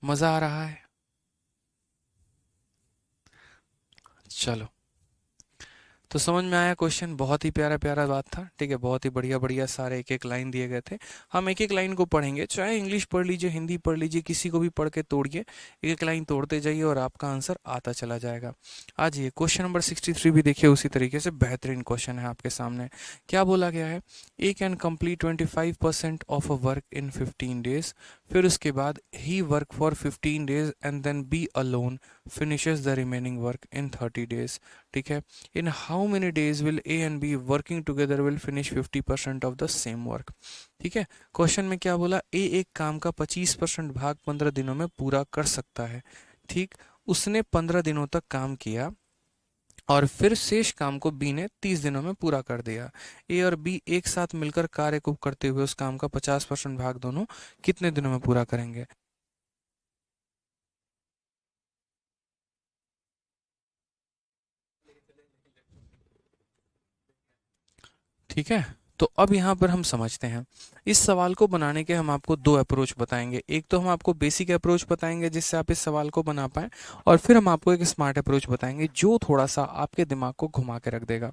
मजा आ रहा है। चलो तो समझ में आया क्वेश्चन? बहुत ही प्यारा प्यारा बात था, ठीक है, बहुत ही बढ़िया बढ़िया सारे एक एक लाइन दिए गए थे। हम एक एक लाइन को पढ़ेंगे, चाहे इंग्लिश पढ़ लीजिए, हिंदी पढ़ लीजिए, किसी को भी पढ़ के तोड़िए, एक एक लाइन तोड़ते जाइए और आपका आंसर आता चला जाएगा। आज ये क्वेश्चन नंबर 63 भी देखिए, उसी तरीके से बेहतरीन क्वेश्चन है आपके सामने। क्या बोला गया है? A can complete 25% of a work in 15 days. फिर उसके बाद he work for 15 days and then B alone finishes the remaining work in 30 days. ठीक है, in how many days will A and B working together will finish 50% of the same work. ठीक है, question में क्या बोला? ए एक काम का 25% भाग 15 दिनों में पूरा कर सकता है। ठीक, उसने 15 दिनों तक काम किया और फिर शेष काम को बी ने 30 दिनों में पूरा कर दिया। ए और बी एक साथ मिलकर कार्य को करते हुए उस काम का 50% भाग दोनों कितने दिनों में पूरा करेंगे? ठीक है, तो अब यहाँ पर हम समझते हैं। इस सवाल को बनाने के हम आपको दो अप्रोच बताएंगे। एक तो हम आपको बेसिक अप्रोच बताएंगे जिससे आप इस सवाल को बना पाएं, और फिर हम आपको एक स्मार्ट अप्रोच बताएंगे जो थोड़ा सा आपके दिमाग को घुमा के रख देगा।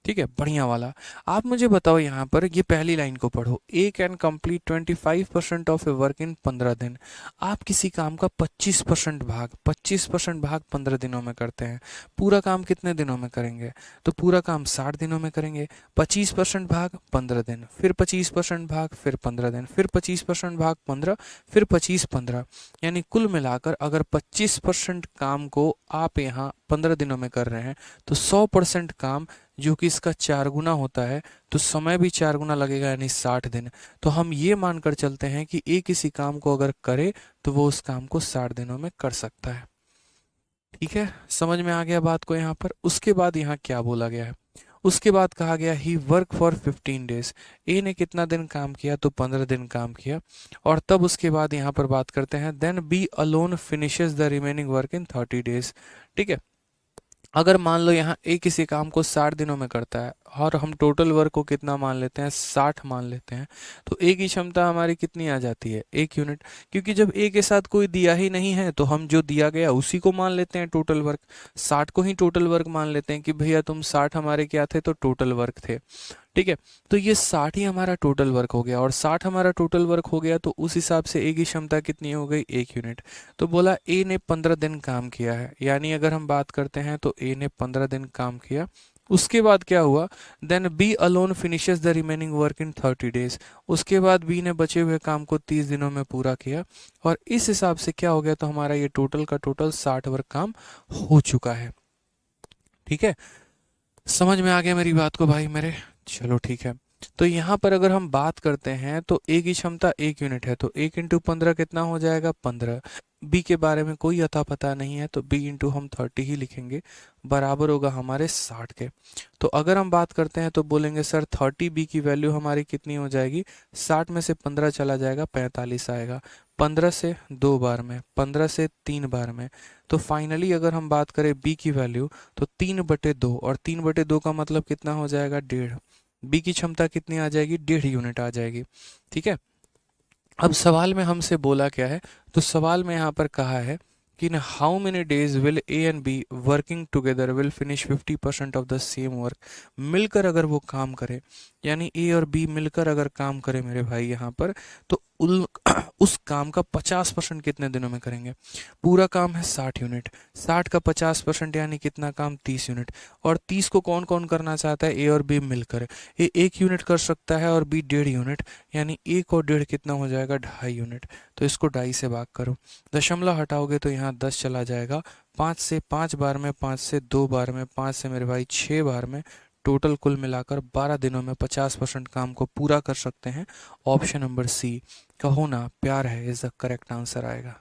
ठीक है, बढ़िया वाला। आप मुझे बताओ, यहाँ पर ये पहली लाइन को पढ़ो। A can complete 25% of a work in 15 दिन। आप किसी काम का 25% भाग 15 दिनों में करते हैं। पूरा काम कितने दिनों में करेंगे? तो पूरा काम 60 दिनों में करेंगे। 25% भाग 15 दिन, फिर 25% भाग, फिर 15 दिन, फिर 25% भाग 15, फिर 25-15, यानी कुल मिलाकर अगर 25% काम को आप यहाँ 15 दिनों में कर रहे हैं तो 100% काम, जो कि इसका 4 गुना होता है, तो समय भी 4 गुना लगेगा, यानी 60 दिन। तो हम ये मानकर चलते हैं कि एक किसी काम को अगर करे तो वो उस काम को 60 दिनों में कर सकता है। ठीक है, समझ में आ गया बात को यहाँ पर? उसके बाद यहाँ क्या बोला गया है? उसके बाद कहा गया ही वर्क फॉर 15 डेज। ए ने कितना दिन काम किया? तो 15 दिन काम किया। और तब उसके बाद यहाँ पर बात करते हैं, then B alone finishes the remaining work in 30 days. ठीक है, अगर मान लो यहाँ ए किसी काम को 60 दिनों में करता है और हम टोटल वर्क को कितना मान लेते हैं? 60 मान लेते हैं, तो ए की क्षमता हमारी कितनी आ जाती है? 1 यूनिट। क्योंकि जब ए के साथ कोई दिया ही नहीं है तो हम जो दिया गया उसी को मान लेते हैं टोटल वर्क। 60 को ही टोटल वर्क मान लेते हैं कि भैया तुम 60 हमारे क्या थे? तो टोटल वर्क थे। ठीक है, तो ये 60 ही हमारा टोटल वर्क हो गया, और 60 हमारा टोटल वर्क हो गया तो उस हिसाब से ए की क्षमता कितनी हो गई? 1 यूनिट। तो बोला ए ने 15 दिन काम किया है, यानी अगर हम बात करते हैं तो ए ने 15 दिन काम किया। उसके बाद क्या हुआ? Then B alone finishes the remaining work in 30 days. उसके बाद बी ने बचे हुए काम को 30 दिनों में पूरा किया, और इस हिसाब से क्या हो गया? तो हमारा ये टोटल का टोटल 60 वर्क काम हो चुका है। ठीक है, समझ में आ गया मेरी बात को भाई मेरे? चलो ठीक है, तो यहाँ पर अगर हम बात करते हैं तो ए की क्षमता 1 यूनिट है, तो 1 × 15 कितना हो जाएगा? 15। बी के बारे में कोई अता पता नहीं है, तो बी इंटू हम 30 ही लिखेंगे, बराबर होगा हमारे 60 के। तो अगर हम बात करते हैं तो बोलेंगे सर 30 बी की वैल्यू हमारी कितनी हो जाएगी? 60 में से 15 चला जाएगा, 45 आएगा। 15 से 2 बार में, 15 से 3 बार में, तो फाइनली अगर हम बात करें बी की वैल्यू तो 3/2, और 3/2 का मतलब कितना हो जाएगा? 1.5। बी की क्षमता कितनी आ जाएगी? 1.5 यूनिट आ जाएगी। ठीक है, अब सवाल में हमसे बोला क्या है? तो सवाल में यहाँ पर कहा है कि इन how many days will A and B working together will finish 50% of the same work. मिलकर अगर वो काम करे, यानी ए और बी मिलकर अगर काम करे मेरे भाई यहाँ पर, तो उस काम का 50% कितने दिनों में करेंगे? पूरा काम है 60 यूनिट, 60 का 50% यानी कितना काम? 30 यूनिट। और 30 को कौन कौन करना चाहता है? ए और बी मिलकर। ए 1 यूनिट कर सकता है और बी 1.5 यूनिट, यानी 1 और 1.5 कितना हो जाएगा? 2.5 यूनिट। तो इसको 2.5 से भाग करो, दशमलव हटाओगे तो यहाँ 10 चला जाएगा। 5 से 5 बार में, 5 से 2 बार में, 5 से मेरे भाई 6 बार में, टोटल कुल मिलाकर 12 दिनों में 50% काम को पूरा कर सकते हैं। ऑप्शन नंबर सी, कहो ना प्यार है, इज द करेक्ट आंसर आएगा।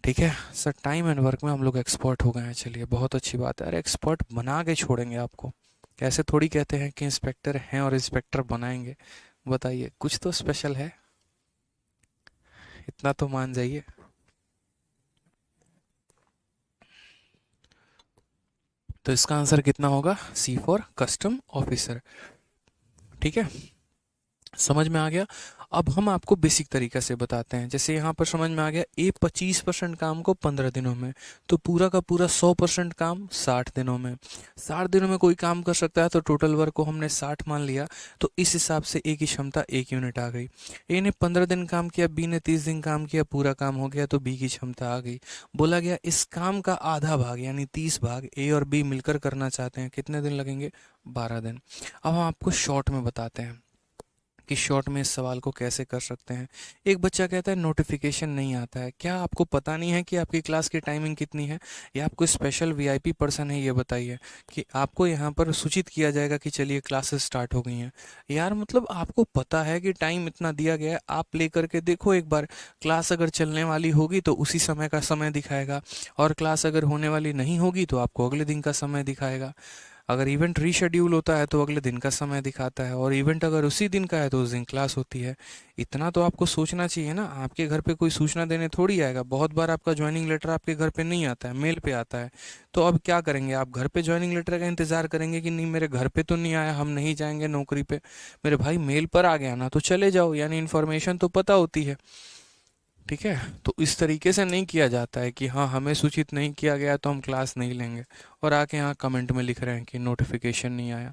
ठीक है सर, टाइम एंड वर्क में हम लोग एक्सपर्ट हो गए हैं। चलिए, बहुत अच्छी बात है। अरे एक्सपर्ट बना के छोड़ेंगे आपको, कैसे थोड़ी कहते हैं कि इंस्पेक्टर हैं और इंस्पेक्टर बनाएंगे। बताइए, कुछ तो स्पेशल है, इतना तो मान जाइए। तो इसका आंसर कितना होगा? सी फॉर कस्टम ऑफिसर। ठीक है, समझ में आ गया? अब हम आपको बेसिक तरीका से बताते हैं। जैसे यहाँ पर समझ में आ गया, ए 25% काम को 15 दिनों में, तो पूरा का पूरा 100% काम 60 दिनों में। 60 दिनों में कोई काम कर सकता है, तो टोटल वर्क को हमने 60 मान लिया, तो इस हिसाब से ए की क्षमता 1 यूनिट आ गई। ए ने 15 दिन काम किया, बी ने 30 दिन काम किया, पूरा काम हो गया, तो बी की क्षमता आ गई। बोला गया इस काम का आधा भाग यानी 30 भाग ए और बी मिलकर करना चाहते हैं, कितने दिन लगेंगे? 12 दिन। अब हम आपको शॉर्ट में बताते हैं कि शॉर्ट में इस सवाल को कैसे कर सकते हैं। एक बच्चा कहता है नोटिफिकेशन नहीं आता है। क्या आपको पता नहीं है कि आपकी क्लास की टाइमिंग कितनी है, या आपको स्पेशल वीआईपी पर्सन है, ये बताइए कि आपको यहाँ पर सूचित किया जाएगा कि चलिए क्लासेस स्टार्ट हो गई हैं। यार मतलब आपको पता है कि टाइम इतना दिया गया है, आप ले करके देखो एक बार। क्लास अगर चलने वाली होगी तो उसी समय का समय दिखाएगा, और क्लास अगर होने वाली नहीं होगी तो आपको अगले दिन का समय दिखाएगा। अगर इवेंट रीशेड्यूल होता है तो अगले दिन का समय दिखाता है, और इवेंट अगर उसी दिन का है तो उस दिन क्लास होती है। इतना तो आपको सोचना चाहिए ना। आपके घर पे कोई सूचना देने थोड़ी आएगा। बहुत बार आपका ज्वाइनिंग लेटर आपके घर पे नहीं आता है, मेल पे आता है। तो अब क्या करेंगे? आप घर पे ज्वाइनिंग लेटर का इंतजार करेंगे कि नहीं मेरे घर पे तो नहीं आया, हम नहीं जाएंगे नौकरी पे। मेरे भाई मेल पर आ गया ना तो चले जाओ, यानी इन्फॉर्मेशन तो पता होती है। ठीक है, तो इस तरीके से नहीं किया जाता है कि हाँ हमें सूचित नहीं किया गया तो हम क्लास नहीं लेंगे, और आके यहाँ कमेंट में लिख रहे हैं कि नोटिफिकेशन नहीं आया।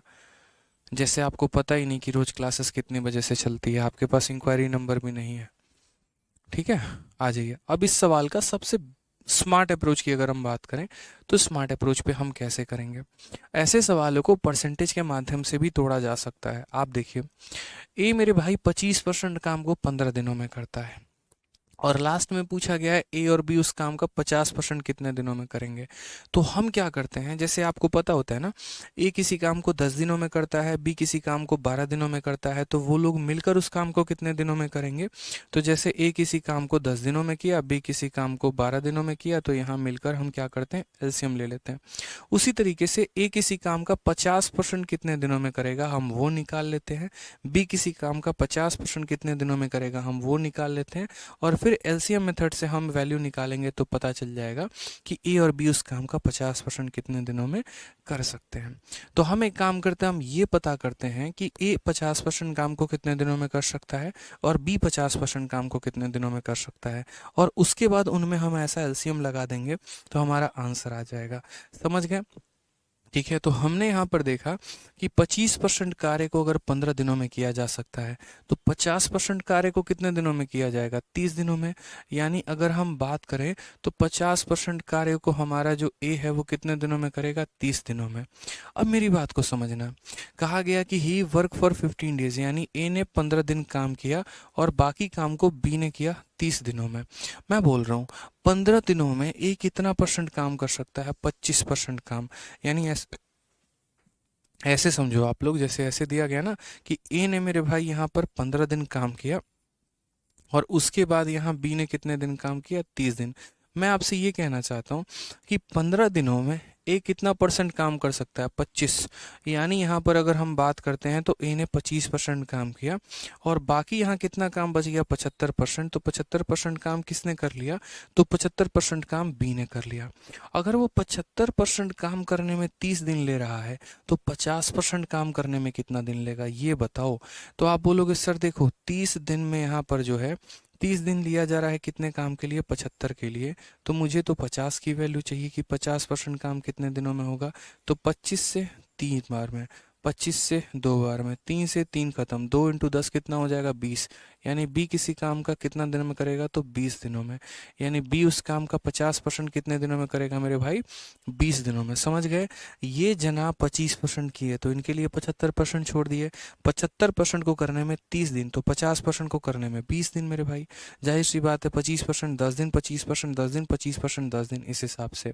जैसे आपको पता ही नहीं कि रोज क्लासेस कितने बजे से चलती है, आपके पास इंक्वायरी नंबर भी नहीं है। ठीक है, आ जाइए। अब इस सवाल का सबसे स्मार्ट अप्रोच की अगर हम बात करें, तो स्मार्ट अप्रोच पे हम कैसे करेंगे? ऐसे सवालों को परसेंटेज के माध्यम से भी तोड़ा जा सकता है। आप देखिए, ए मेरे भाई 25% काम को 15 दिनों में करता है, और लास्ट में पूछा गया है ए और बी उस काम का 50% कितने दिनों में करेंगे। तो हम क्या करते हैं, जैसे आपको पता होता है ना, ए किसी काम को 10 दिनों में करता है, बी किसी काम को 12 दिनों में करता है, तो वो लोग मिलकर उस काम को कितने दिनों में करेंगे? तो जैसे ए किसी काम को 10 दिनों में किया, बी किसी काम को 12 दिनों में किया, तो यहाँ मिलकर हम क्या करते हैं? एलसीएम ले लेते हैं। उसी तरीके से ए किसी काम का 50% कितने दिनों में करेगा, हम वो निकाल लेते हैं। बी किसी काम का 50% कितने दिनों में करेगा, हम वो निकाल लेते हैं। और फिर एलसीएम मेथड से हम वैल्यू निकालेंगे तो पता चल जाएगा कि ए और बी उस काम का 50% कितने दिनों में कर सकते हैं। तो हम एक काम करते हैं, हम ये पता करते हैं कि ए 50% काम को कितने दिनों में कर सकता है, और बी 50% काम को कितने दिनों में कर सकता है, और उसके बाद उनमें हम ऐसा एलसीएम लगा देंगे तो हमारा आंसर आ जाएगा। समझ गए? ठीक है, तो हमने यहाँ पर देखा कि 25% कार्य को अगर 15 दिनों में किया जा सकता है, तो 50% कार्य को कितने दिनों में किया जाएगा? 30 दिनों में। यानी अगर हम बात करें तो 50% कार्य को हमारा जो ए है वो कितने दिनों में करेगा? 30 दिनों में। अब मेरी बात को समझना, कहा गया कि ही वर्क फॉर 15 डेज, यानी ए ने 15 दिन काम किया और बाकी काम को बी ने किया 30 दिनों में। मैं बोल रहा हूँ 15 दिनों में ए कितना परसेंट काम कर सकता है? 25% काम। यानी ऐसे ऐसे समझो आप लोग, जैसे ऐसे दिया गया ना कि ए ने मेरे भाई यहाँ पर 15 दिन काम किया, और उसके बाद यहाँ बी ने कितने दिन काम किया? 30 दिन। मैं आपसे ये कहना चाहता हूँ कि 15 दिनों में ए कितना परसेंट काम कर सकता है? 25। यानी यहाँ पर अगर हम बात करते हैं तो ए ने 25% काम किया, और बाकी यहाँ कितना काम बच गया? 75%। तो 75% काम किसने कर लिया? तो 75% काम बी ने कर लिया। अगर वो 75% काम करने में 30 दिन ले रहा है, तो 50% काम करने में कितना दिन लेगा, ये बताओ। तो आप बोलोगे सर देखो 30 दिन में यहाँ पर जो है 30 दिन लिया जा रहा है कितने काम के लिए? 75 के लिए। तो मुझे तो 50 की वैल्यू चाहिए कि 50% काम कितने दिनों में होगा। तो 25 से 3 बार में, 25 से 2 बार में, 3 से 3 खत्म, 2 इंटू 10 कितना हो जाएगा? 20। यानी बी किसी काम का कितना दिन में करेगा? तो 20 दिनों में। यानी बी उस काम का 50% कितने दिनों में करेगा मेरे भाई? 20 दिनों में। समझ गए? ये जना 25% किए तो इनके लिए 75% छोड़ दिए। 75% को करने में 30 दिन, तो 50% को करने में 20 दिन मेरे भाई। जाहिर सी बात है 25% 10 दिन, 25% 10 दिन, 25% 10 दिन, इस हिसाब से।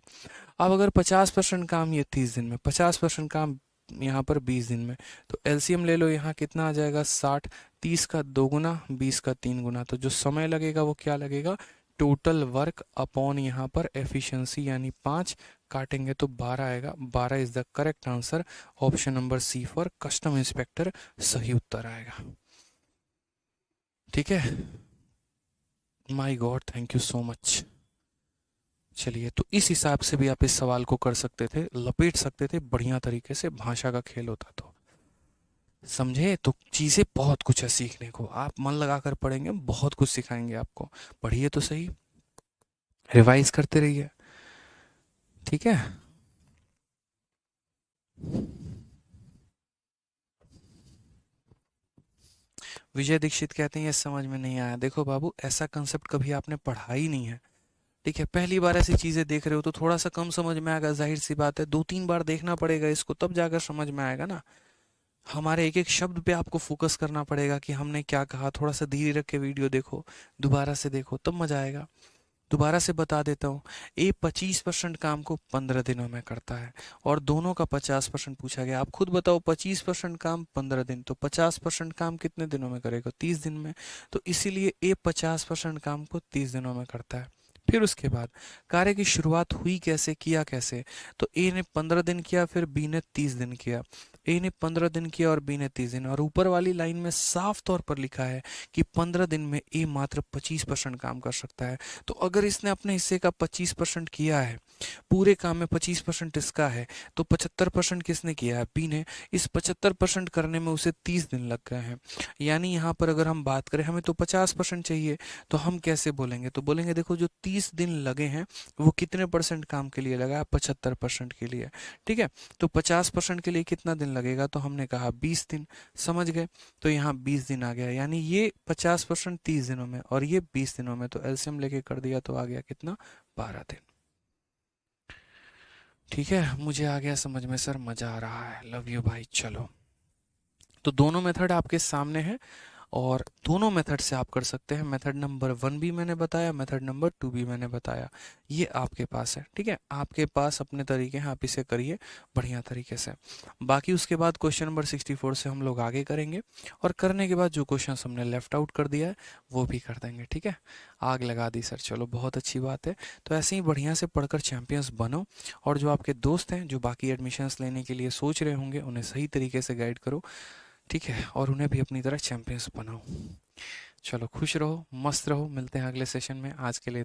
अब अगर 50% काम ये 30 दिन में, 50% काम यहाँ पर 20 दिन में, तो एलसीएम ले लो, यहाँ कितना आ जाएगा? 60। 30 का 2 गुना, 20 का 3 गुना, तो जो समय लगेगा वो क्या लगेगा? टोटल वर्क अपॉन यहाँ पर एफिशिएंसी, यानी 5 काटेंगे तो 12 आएगा। 12 is the correct answer. Option number C for custom inspector सही उत्तर आएगा। ठीक है, my god, thank you so much. चलिए, तो इस हिसाब से भी आप इस सवाल को कर सकते थे, लपेट सकते थे बढ़िया तरीके से, भाषा का खेल होता तो। समझे? तो चीज़ें बहुत कुछ है सीखने को, आप मन लगा कर पढ़ेंगे बहुत कुछ सिखाएंगे आपको। पढ़िए तो सही, रिवाइज करते रहिए, ठीक है। विजय दीक्षित कहते हैं ये समझ में नहीं आया। देखो बाबू, ऐसा कंसेप्ट कभी आपने पढ़ा ही नहीं है, ठीक है। पहली बार ऐसी चीज़ें देख रहे हो तो थोड़ा सा कम समझ में आएगा, जाहिर सी बात है। 2-3 बार देखना पड़ेगा इसको, तब जाकर समझ में आएगा ना। हमारे एक एक शब्द पे आपको फोकस करना पड़ेगा कि हमने क्या कहा। थोड़ा सा धीरे रख के वीडियो देखो, दोबारा से देखो, तब मजा आएगा। दोबारा से बता देता हूँ, ए 25% काम को 15 दिनों में करता है, और दोनों का 50% पूछा गया। आप खुद बताओ, 25% काम 15 दिन, तो 50% काम कितने दिनों में करेगा? 30 दिन में। तो इसीलिए ए 50% काम को 30 दिनों में करता है। फिर उसके बाद कार्य की शुरुआत हुई कैसे, किया कैसे? तो ए ने 15 दिन किया, फिर बी ने 30 दिन किया। ए ने 15 दिन किया और बी ने 30 दिन, और ऊपर वाली लाइन में साफ तौर पर लिखा है कि 15 दिन में ए मात्र 25% काम कर सकता है। तो अगर इसने अपने हिस्से का 25% किया है, पूरे काम में 25% इसका है, तो 75% किसने किया है? बी ने। इस 75% करने में उसे 30 दिन लग गए हैं। यानी यहाँ पर अगर हम बात करें, हमें तो 50% चाहिए, तो हम कैसे बोलेंगे? तो बोलेंगे देखो, जो 30 दिन लगे हैं वो कितने परसेंट काम के लिए लगा है? 75% के लिए, ठीक है। तो 50% के लिए कितना दिन लगेगा? तो हमने कहा 20 दिन, समझ गए। तो यहाँ 20 दिन आ गया, यानी ये 50% 30 दिनों में और ये 20 दिनों में, तो एलसीएम लेके कर दिया तो आ गया कितना? 12 दिन। ठीक है, मुझे आ गया समझ में सर, मजा आ रहा है। लव यू भाई। चलो, तो दोनों मेथड आपके सामने हैं, और दोनों मेथड से आप कर सकते हैं। मेथड नंबर 1 भी मैंने बताया, मेथड नंबर 2 भी मैंने बताया। ये आपके पास है, ठीक है। आपके पास अपने तरीके हैं, आप इसे करिए बढ़िया तरीके से। बाकी उसके बाद क्वेश्चन नंबर 64 से हम लोग आगे करेंगे, और करने के बाद जो क्वेश्चन हमने लेफ्ट आउट कर दिया है वो भी कर देंगे, ठीक है। आग लगा दी सर, चलो बहुत अच्छी बात है। तो ऐसे ही बढ़िया से पढ़कर चैंपियंस बनो, और जो आपके दोस्त हैं जो बाकी एडमिशन्स लेने के लिए सोच रहे होंगे, उन्हें सही तरीके से गाइड करो, ठीक है, और उन्हें भी अपनी तरह चैंपियंस बनाओ। चलो, खुश रहो, मस्त रहो, मिलते हैं अगले सेशन में। आज के लिए